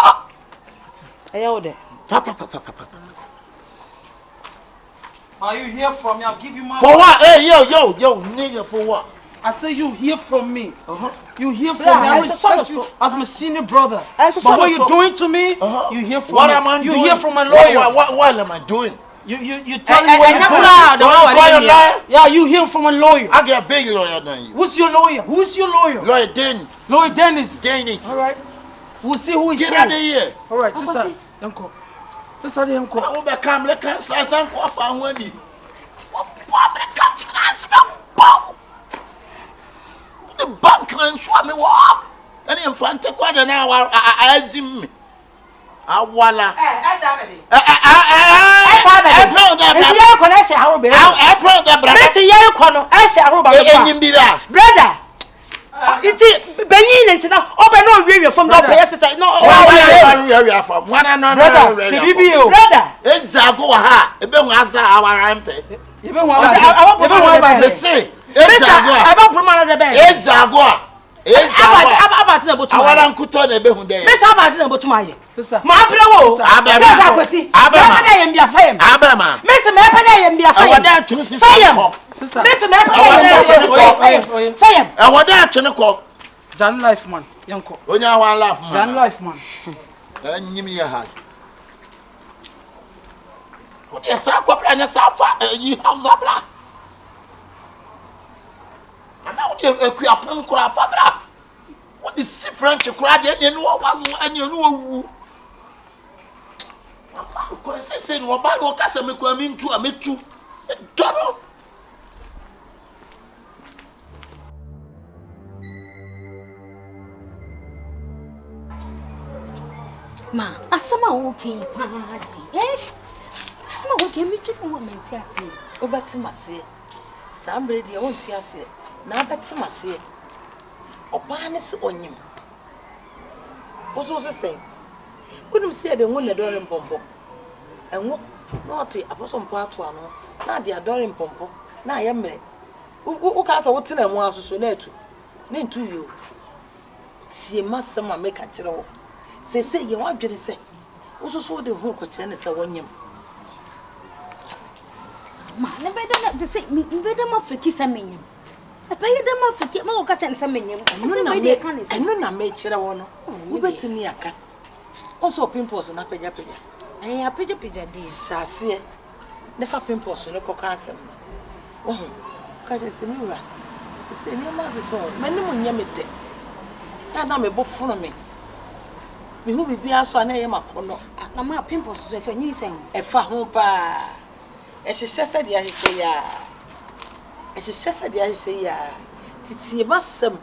Ayo de. Papa. Are you here from me? I'll give you my For what? Hey, yo, nigga, for what? I say you hear from me. You hear from Bra, me. I respect you as my senior brother. But what you're doing to me, you hear from what me. Am I you doing? Hear from my lawyer. What am I doing? You tell me what you're doing. Yeah, you hear from a lawyer. I get a big lawyer than you. Who's your lawyer? Who's your lawyer? Lawyer Dennis. Lawyer Dennis. All right. We'll see who is Get here. out of here. All right, sister. Uncle. Sister, uncle. I will become the cancer. I'm going to find one. The bank can show me what. And in front of quite an hour, I him. Awala. Esabedi. Brother. Iti benyin ntina obe no wiwe from no pay sister no from one brother Ezago ha ebe hu asa awara mpe ebe hu aba say Ezago aba promo na be Ezago aba tina botu awara nkuto na ebe hu de Mr. aba tina botu maye sister ma brewo aba kwesi aba na ye mbia fayem aba ma Mr. me pa na ye mbia fayem awada tunu sister sister Mr. me pa na ye fayem awada atunu ko Jan life man yanko onya one laugh man Jan life man anyimi ya ha Odi sa kwapra nya sa fa yi hausa bla ana odi eku apon kura fa bra what is French kura de ne no ba no anya no wu ko se no ba no ka se me ko ami ntu ametu doro Ma, asama okay paadi. Asama okay me twa wo menti ase. Obetim ase. Sambre de wonti ase. Na abetim ase. Oba ne se onyim. Oso se Wouldn't say the one adoring pompo. And what not a person part one, not the adoring pompo. Now I am me. Who cast a water and one so near to. Then to you. See, must someone make a chill. Say, you want to say. Also, so the whole question is a one yam. Ma, never done to say me, better more for kiss a minion. I pay them off for get more catch and some minion. I know not make sure I want to. Bet me a cat. Also, pimples on a pija. I a pija dear. Shall see. Never pimples on a cocassum. Oh, catch a mirror. Say, no master's all. Many moon yamite. That's not a book for me. We will be also a name upon no. My pimples if you saying A fahumpa. And she said, ya, say, ya. And she said, ya, say, ya. Titi must some.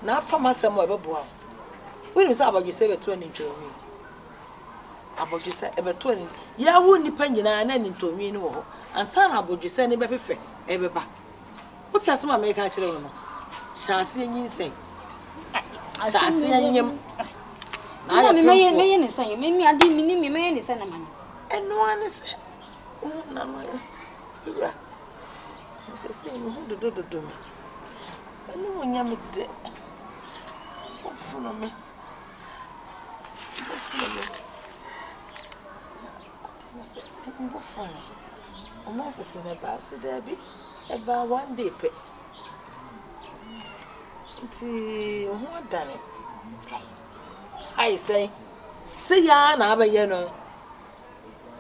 Now for my some of a boy. We was about you say 20 to me. About you say about 20. Ya won't depend on any to me no. And son about you say never fair. Ever back. What has my make actually? Shall see you say. Shall see him. I may say, maybe I didn't mean me, may any sentiment. And no one is. No, no. Who do me? I know when you're dead. Follow me. I'm not saying about Debbie about one day. What done it? I say ya na aba ye no.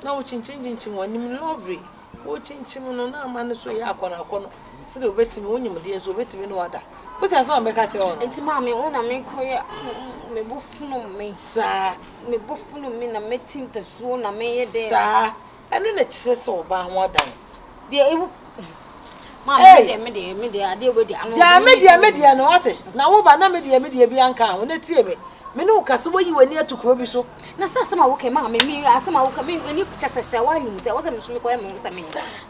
Na wo chinchin won nim lovely. Wo chinchin no na ma ne so ya akona akono. Se de obetimi wonyim de so obetimi no wada. But as one make a chill. Enti ma me wona me koya me bofunu me Sa me bofunu me na metin te so na me ye de sa eno na chire se oba ho dan. The Mama, me ade we dia no. Ja media no ate. Na wo ba na media bi anka ho na tie me. Me no kase wo yi wani atukuro bi so. Na sasema wo ke mama me asema wo ka me ni chasese wa ni mte wo se me so me ko me so me.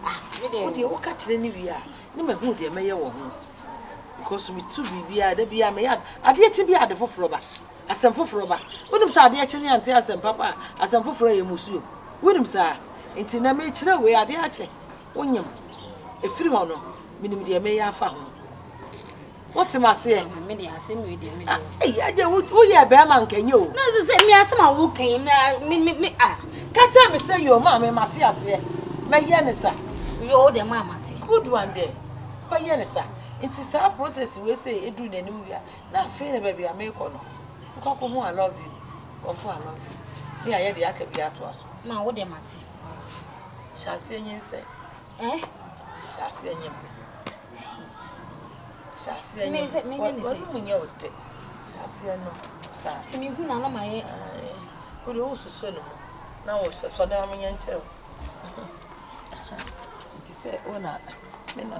Ah, me de. Wo de wo ka kire ni wi a. Ni me hu de me ye wo ho. Because me tu bibia da bia me ya. Ade echi bia ade foforo ba. Asem foforo ba. Wonim sa ade echi ni ante asem papa. Asem foforo ye musuo. Wonim sa enti na me kire we ade ache. Wonyam. Efiri ho no. Minim de me ya fa ho. What am I saying? Me de asem we de me. Eh, aje wo ye be ma nkanye o. Na se me asema wo kan me Ka tell me say your mama ma ti ase. Me ye ne sa. yo de mama te. Good one there. Me ye ne sa. It is a process we say edu nanim wia. Na fe ne baby ameko no. Ko ko hu I love you. Ko fu I love you. Me aye de aka bi ato aso. Ma wo de mate. Shase enyin se. Shase enyin. Shase enyin. Me say. Munye ote. Shase no. Sa. Ti mi hu na na maye. Ko de wo suso no. Na wo so da munye nkyere. It is ona me na.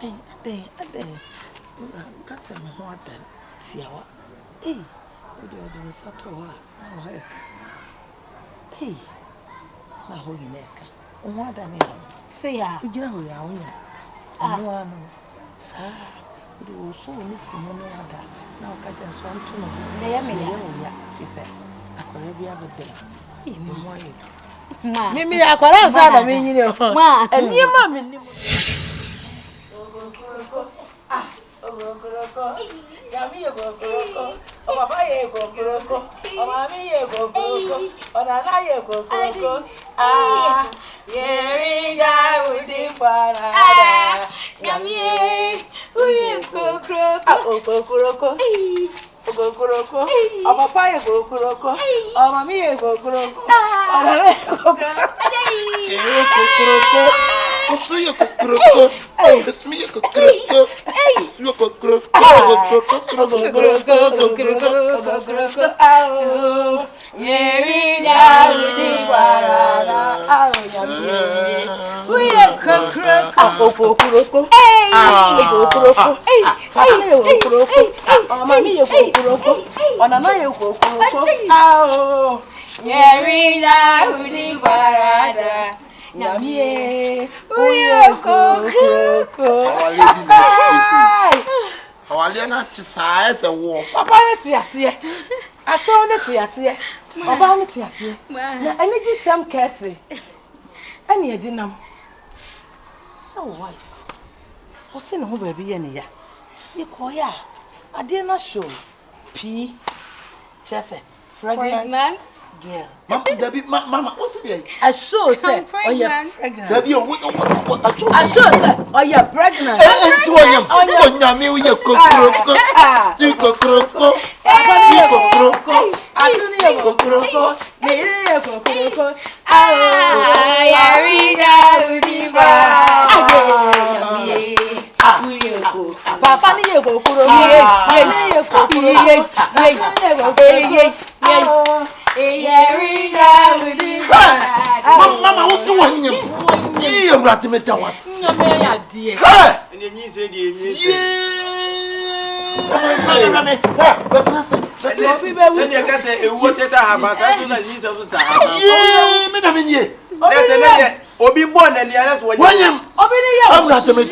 Ade. Kasa me ho adan tiawa. O de odin sato wa. Na ho. Na ho yineka. O ho adan ya. Se ya. O gira ho ya wo ya. Ano ano. Sa. O de o so ni fu mo no ada. Na o ka je so anto no. Na ya me ya. O ya. Fi se. Akora bi abede. Mo mo ayi. Ma. Mimi akwara nsa na me yini ho. Ma. Eni ma me ni mo. Ogogoroko. Yami ye gogoroko. O baba ye gogoroko. O mami ye gogoroko. O nana ye gogoroko. Yeri da udi para. Yami ye uye gogoroko. Ogogoroko. Ogogoroko. O papa ye gogoroko. O mami ye gogoroko. O nana ye gogoroko. Gogoroko. Osuye kokroko. Esmiye kokroko. Osuye kokroko. Kokroko. Yeri da udi warara. Yami. Uye kokroko. Kokroko. Kokroko. Papa ye kokroko. Mami ye kokroko. Onana ye kokroko. Yeri da udi warara. Nyamie, uye kokroko. Awale na chisa ese wo. Papa ne ti ase. Aso ne ti ase. Oba ne ti ase. Na energy sam kese. Ani edinam. So wife. O se ne ho ba bi ye ne ya. Ye ko ya. Ade na show. P. Chese. Pregnant. Girl. Mama, what's it? I sure said, oh, you're pregnant. Debbie, I sure said, oh, you're pregnant. Oh, you're me, you're cockroach. You cockroach. I soon you're cockroach. You're cockroach. Papa, you're cockroach. Mama, what's the one you brought me to us? Obi born and the others were William. I'm not to make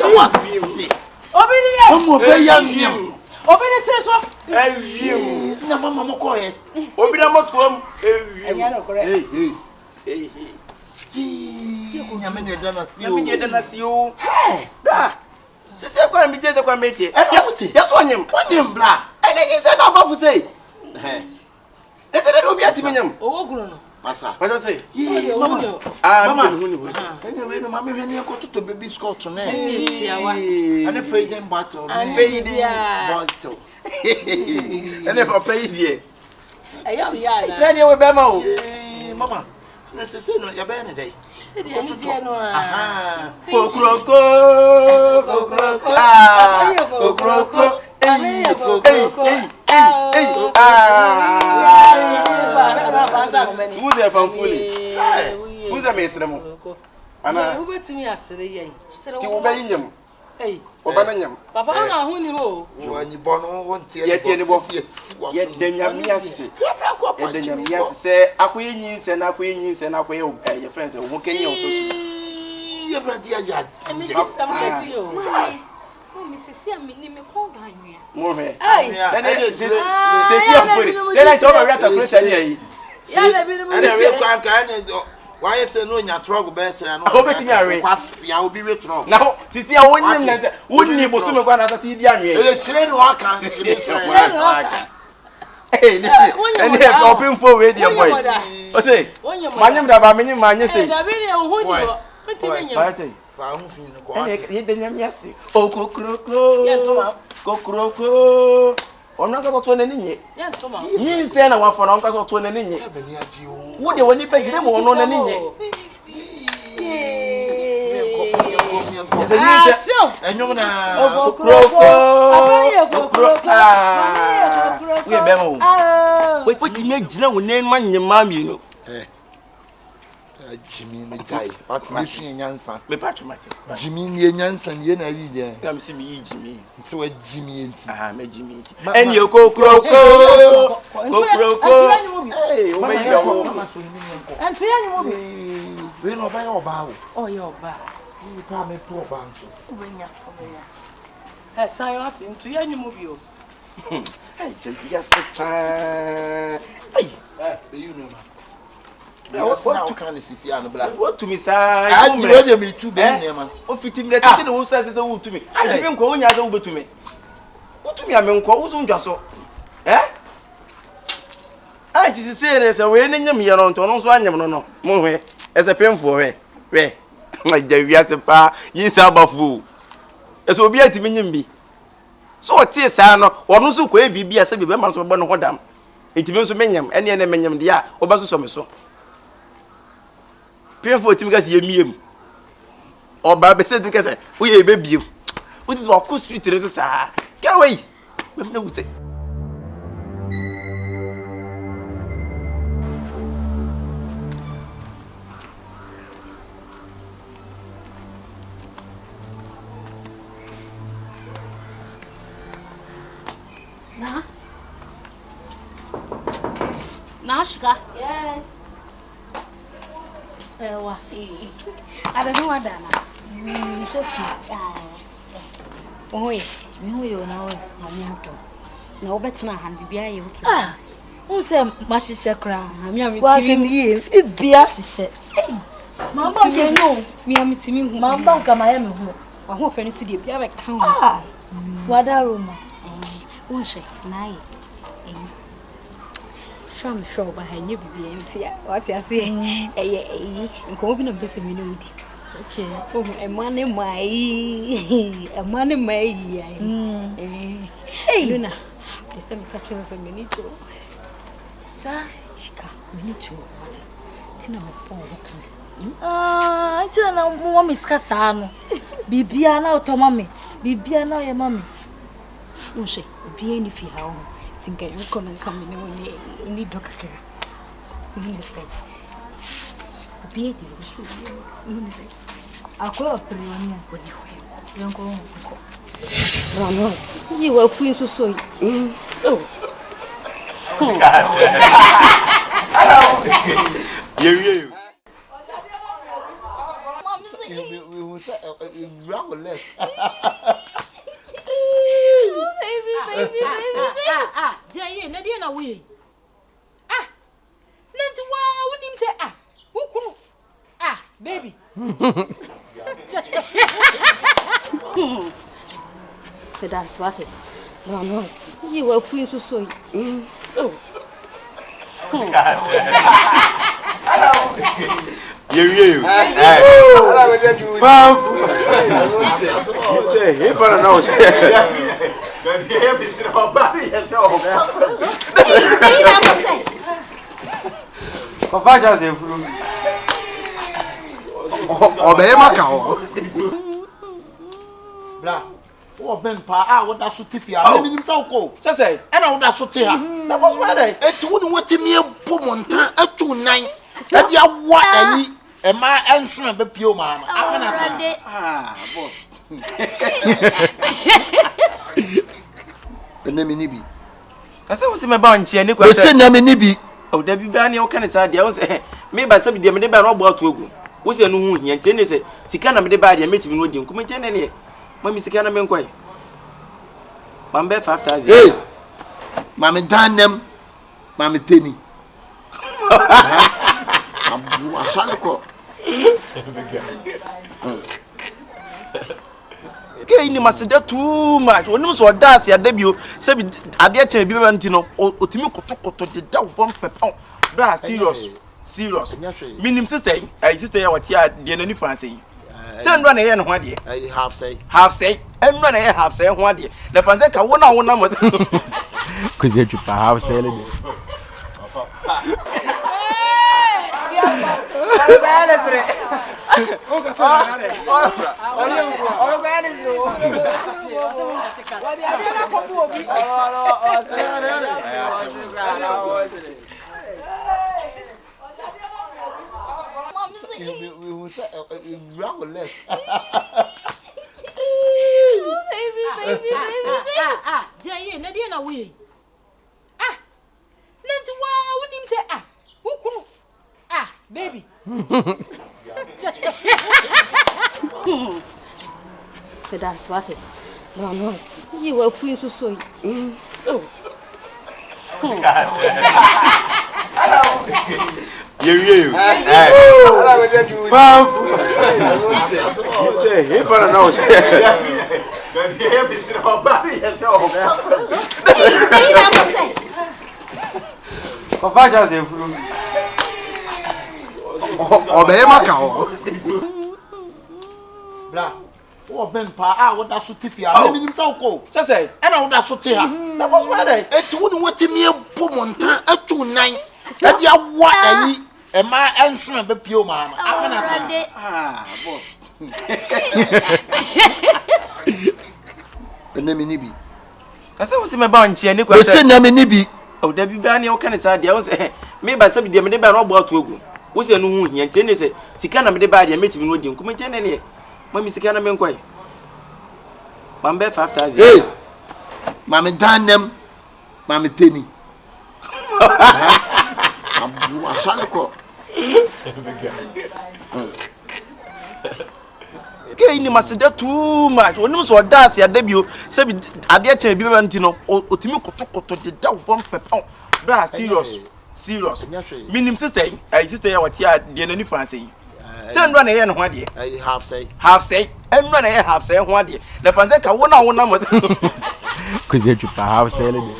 Mama Mokoy. Obinamo to him. Hey. You see you. Hey, she said, I'm going to come meet you. Yes, on him. On him, black. And I said, I'm about to say. They said, I don't be at him. Oh, Massa, what I say? Mama, Mamma, when you go to baby school tonight, and a fading bottle, and fading bottle. And if I paid ye, I am young. then you will be more. Mama, let's say, no, you're better day. Who's say fan fully. Who's a mesremo? Ana who bet me as say ti wo be yinyam. Hey, Obananyam. Papa na hu ni mo. Wani bono won tie. Ye tie ni bo. Ye denyamiase. Ye denyamiase say akoye nyinse na akoye nyinse na akoye your friends e wo kenye otosu. Ye bradi ya. Emi ki sam kesi o. Mrs. Amini me call Dania. Mohe. Ai. Sesi ampuri. Tena so ba rata pressure ni ayi. Ya na bi ni mo. Ana we kwa ka na why say no nya trouble be tire no. Obetimi awe. Kwasia obi we trouble. Now, sisi a wonyim na nte wonni bosume kwa na tati di anwe. E sire no aka sire no aka. Eh, ni open for we dia boy. O say, manyem da ba menyim manye say. Eh, da bi ni hu ni bo. Betimi nyem. Ba say. Fa hu fin no kwa. Ye denyam yase. O kokroko. Ye ntoma. Kokroko. Ona ka to na ninye. Ye ntoma. Yin se na wa fo na onka to na ninye. E be ni aji o. Wo de woni be gire mo ono na ninye. Enyom na Kokroko. We be mo. Wait me gina wo nen ma nyema mienu. Jimmy ni jai. But me su nyansa. Me patromati. Jimmy ni nyansa ni na yi de. Kam si mi Jimmy. Se wa Jimmy enti. Me Jimmy. En yo kokroko. Kokroko. Eh, o me yo wo. En fi anyi mo bi. We no ba yo ba wo. Oh yo ba. Ni pa me pro ba nso. Obenya. Eh, sayo ati ntu ya anyi mo bi o. Ai, je ya se pa. Ai, Be you know ma. What can I see and black? what to me say? And you me too be man. O fitim na tete wo say say wo to me. Ai me nko onya say wo betu me. Wo to me a me nko wo so ndwa so. Ai ti say na say we ne nyam ye no nto no so anyam no no. Mo hwe. E say pemfo hwe. Hwe. Ma jawia se pa yin sa bafu. E so obi atimi nyim bi. So o tie sa no, wono so ko e bibia say bi be ma so bo no hodam. Etimi so menyam, ene ene menyam dia, oba so me so. Pemfo timi ka ye miem. Oba be say timi ka say, wo ye be biem. Wo ti wa ku street re so sa. Ka wey. Be me na wo say. Nashika. Yes. Ewa. I don't know what that. It's okay. Oi, me yo na we, mami ato. Na wo betena han bibia ye okay. Who say mashishe kra? Mami ami Wa timi ye, e bia shishe. Mamba ke no. mi ami timi hu. Mamba ka ma ye me hu. Wa ho fe ni so de bia be kan ho. Wada roma. Won she na ye. Sham show ba hanye bibia ntia. What you say? Nko bi na betemi na odi. Okay. Oh, emane mai. Hey, Luna. Esta me catching some minute. Sa, Shika, minute. What? Tina mo pon kan. Tina na mo miska sa no. Bibia na otoma me. Bibia na ye mami. Unse, bia ni fi ha ho. Tinka you come and come ni dokaka. Ni say. Bia di so. Ni say. Akoya oprioni akoni ho. Yanko ho. Ramos. Yi wa fu nso so yi. Oh. You. We will say round left. Baby. Jay, na dia na we. Nanti wa wonim say wukunu. Baby. That's what it. Ramos. Yi wa fu nso so yi. Oh. You. Hey, for an hour. Baby, is about body yourself. Confrontation. Obey my cow. Blah. Oh, Ben Pa, what that's so tippy. I mean, himself go. Say, and I would have so tear. that was why It wouldn't want me a boom on time at 2-9. And you what a man and soon be pure man. Boss. The name in Nibi. I said, what's in my bunch? And you say, name in Nibi. Oh, there be Danny, what kind of idea? I was maybe by some demon about to go. What's your new here? Ten is a Sikana made by the meeting with you. Come in any. Mammy Sikana Menquay. Mambe 5,000. Hey, Mammy Dan them, Mammy Tenny. I'm sorry. You must say too much. When you saw that, your debut, said, I dare tell you, Antino, or Timoko to the down from Pepon. Serious. Meaning, sister, I just say what you are, dear, any fancy. Send run ahead and one day. I half say, and run ahead half say one day. The Panzeca won our number. Because you're half selling. we will say wrong left. Baby. Jay, Nadia, no way. Nanti wa unim say ukunu. Baby. That's what it. No. You were free to so. Oh. You. Hey, for an hour. Blah. Oh, Ben Pa, what that's what Tiffy. I mean, himself go. Say, and I would have so tear. that was why they. It's wouldn't want to me a Pumonta at 2-9. And you what a man and soon be pure man. Boss. The name in Nibi. I said, what's in my bunch? And you say, name in Nibi. Oh, there be Danny, what kind of idea? I was maybe by some demon about to go. What's your new here? Ten is a Sikana made by the meeting with you. Come in any. Mammy Sikana Menquay. Mambe 5,000. Hey, Mammy Dan them, Mammy Tenny. I'm sorry. You must say too much. When you saw that, your debut, said, I dare tell you, Antino, or Timoko to the down from Pepon. Serious. Meaning, sister, I just say what you are, dear, any fancy. Send run ahead and one day. I half say, and run ahead half say one day. The Panzeca won our number. Because you're half selling.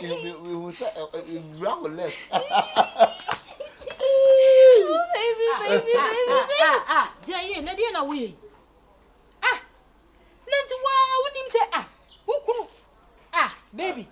we will say wrong left. Baby. Jay, Nadia, no way. Nanti wa unim say ukunu. Baby.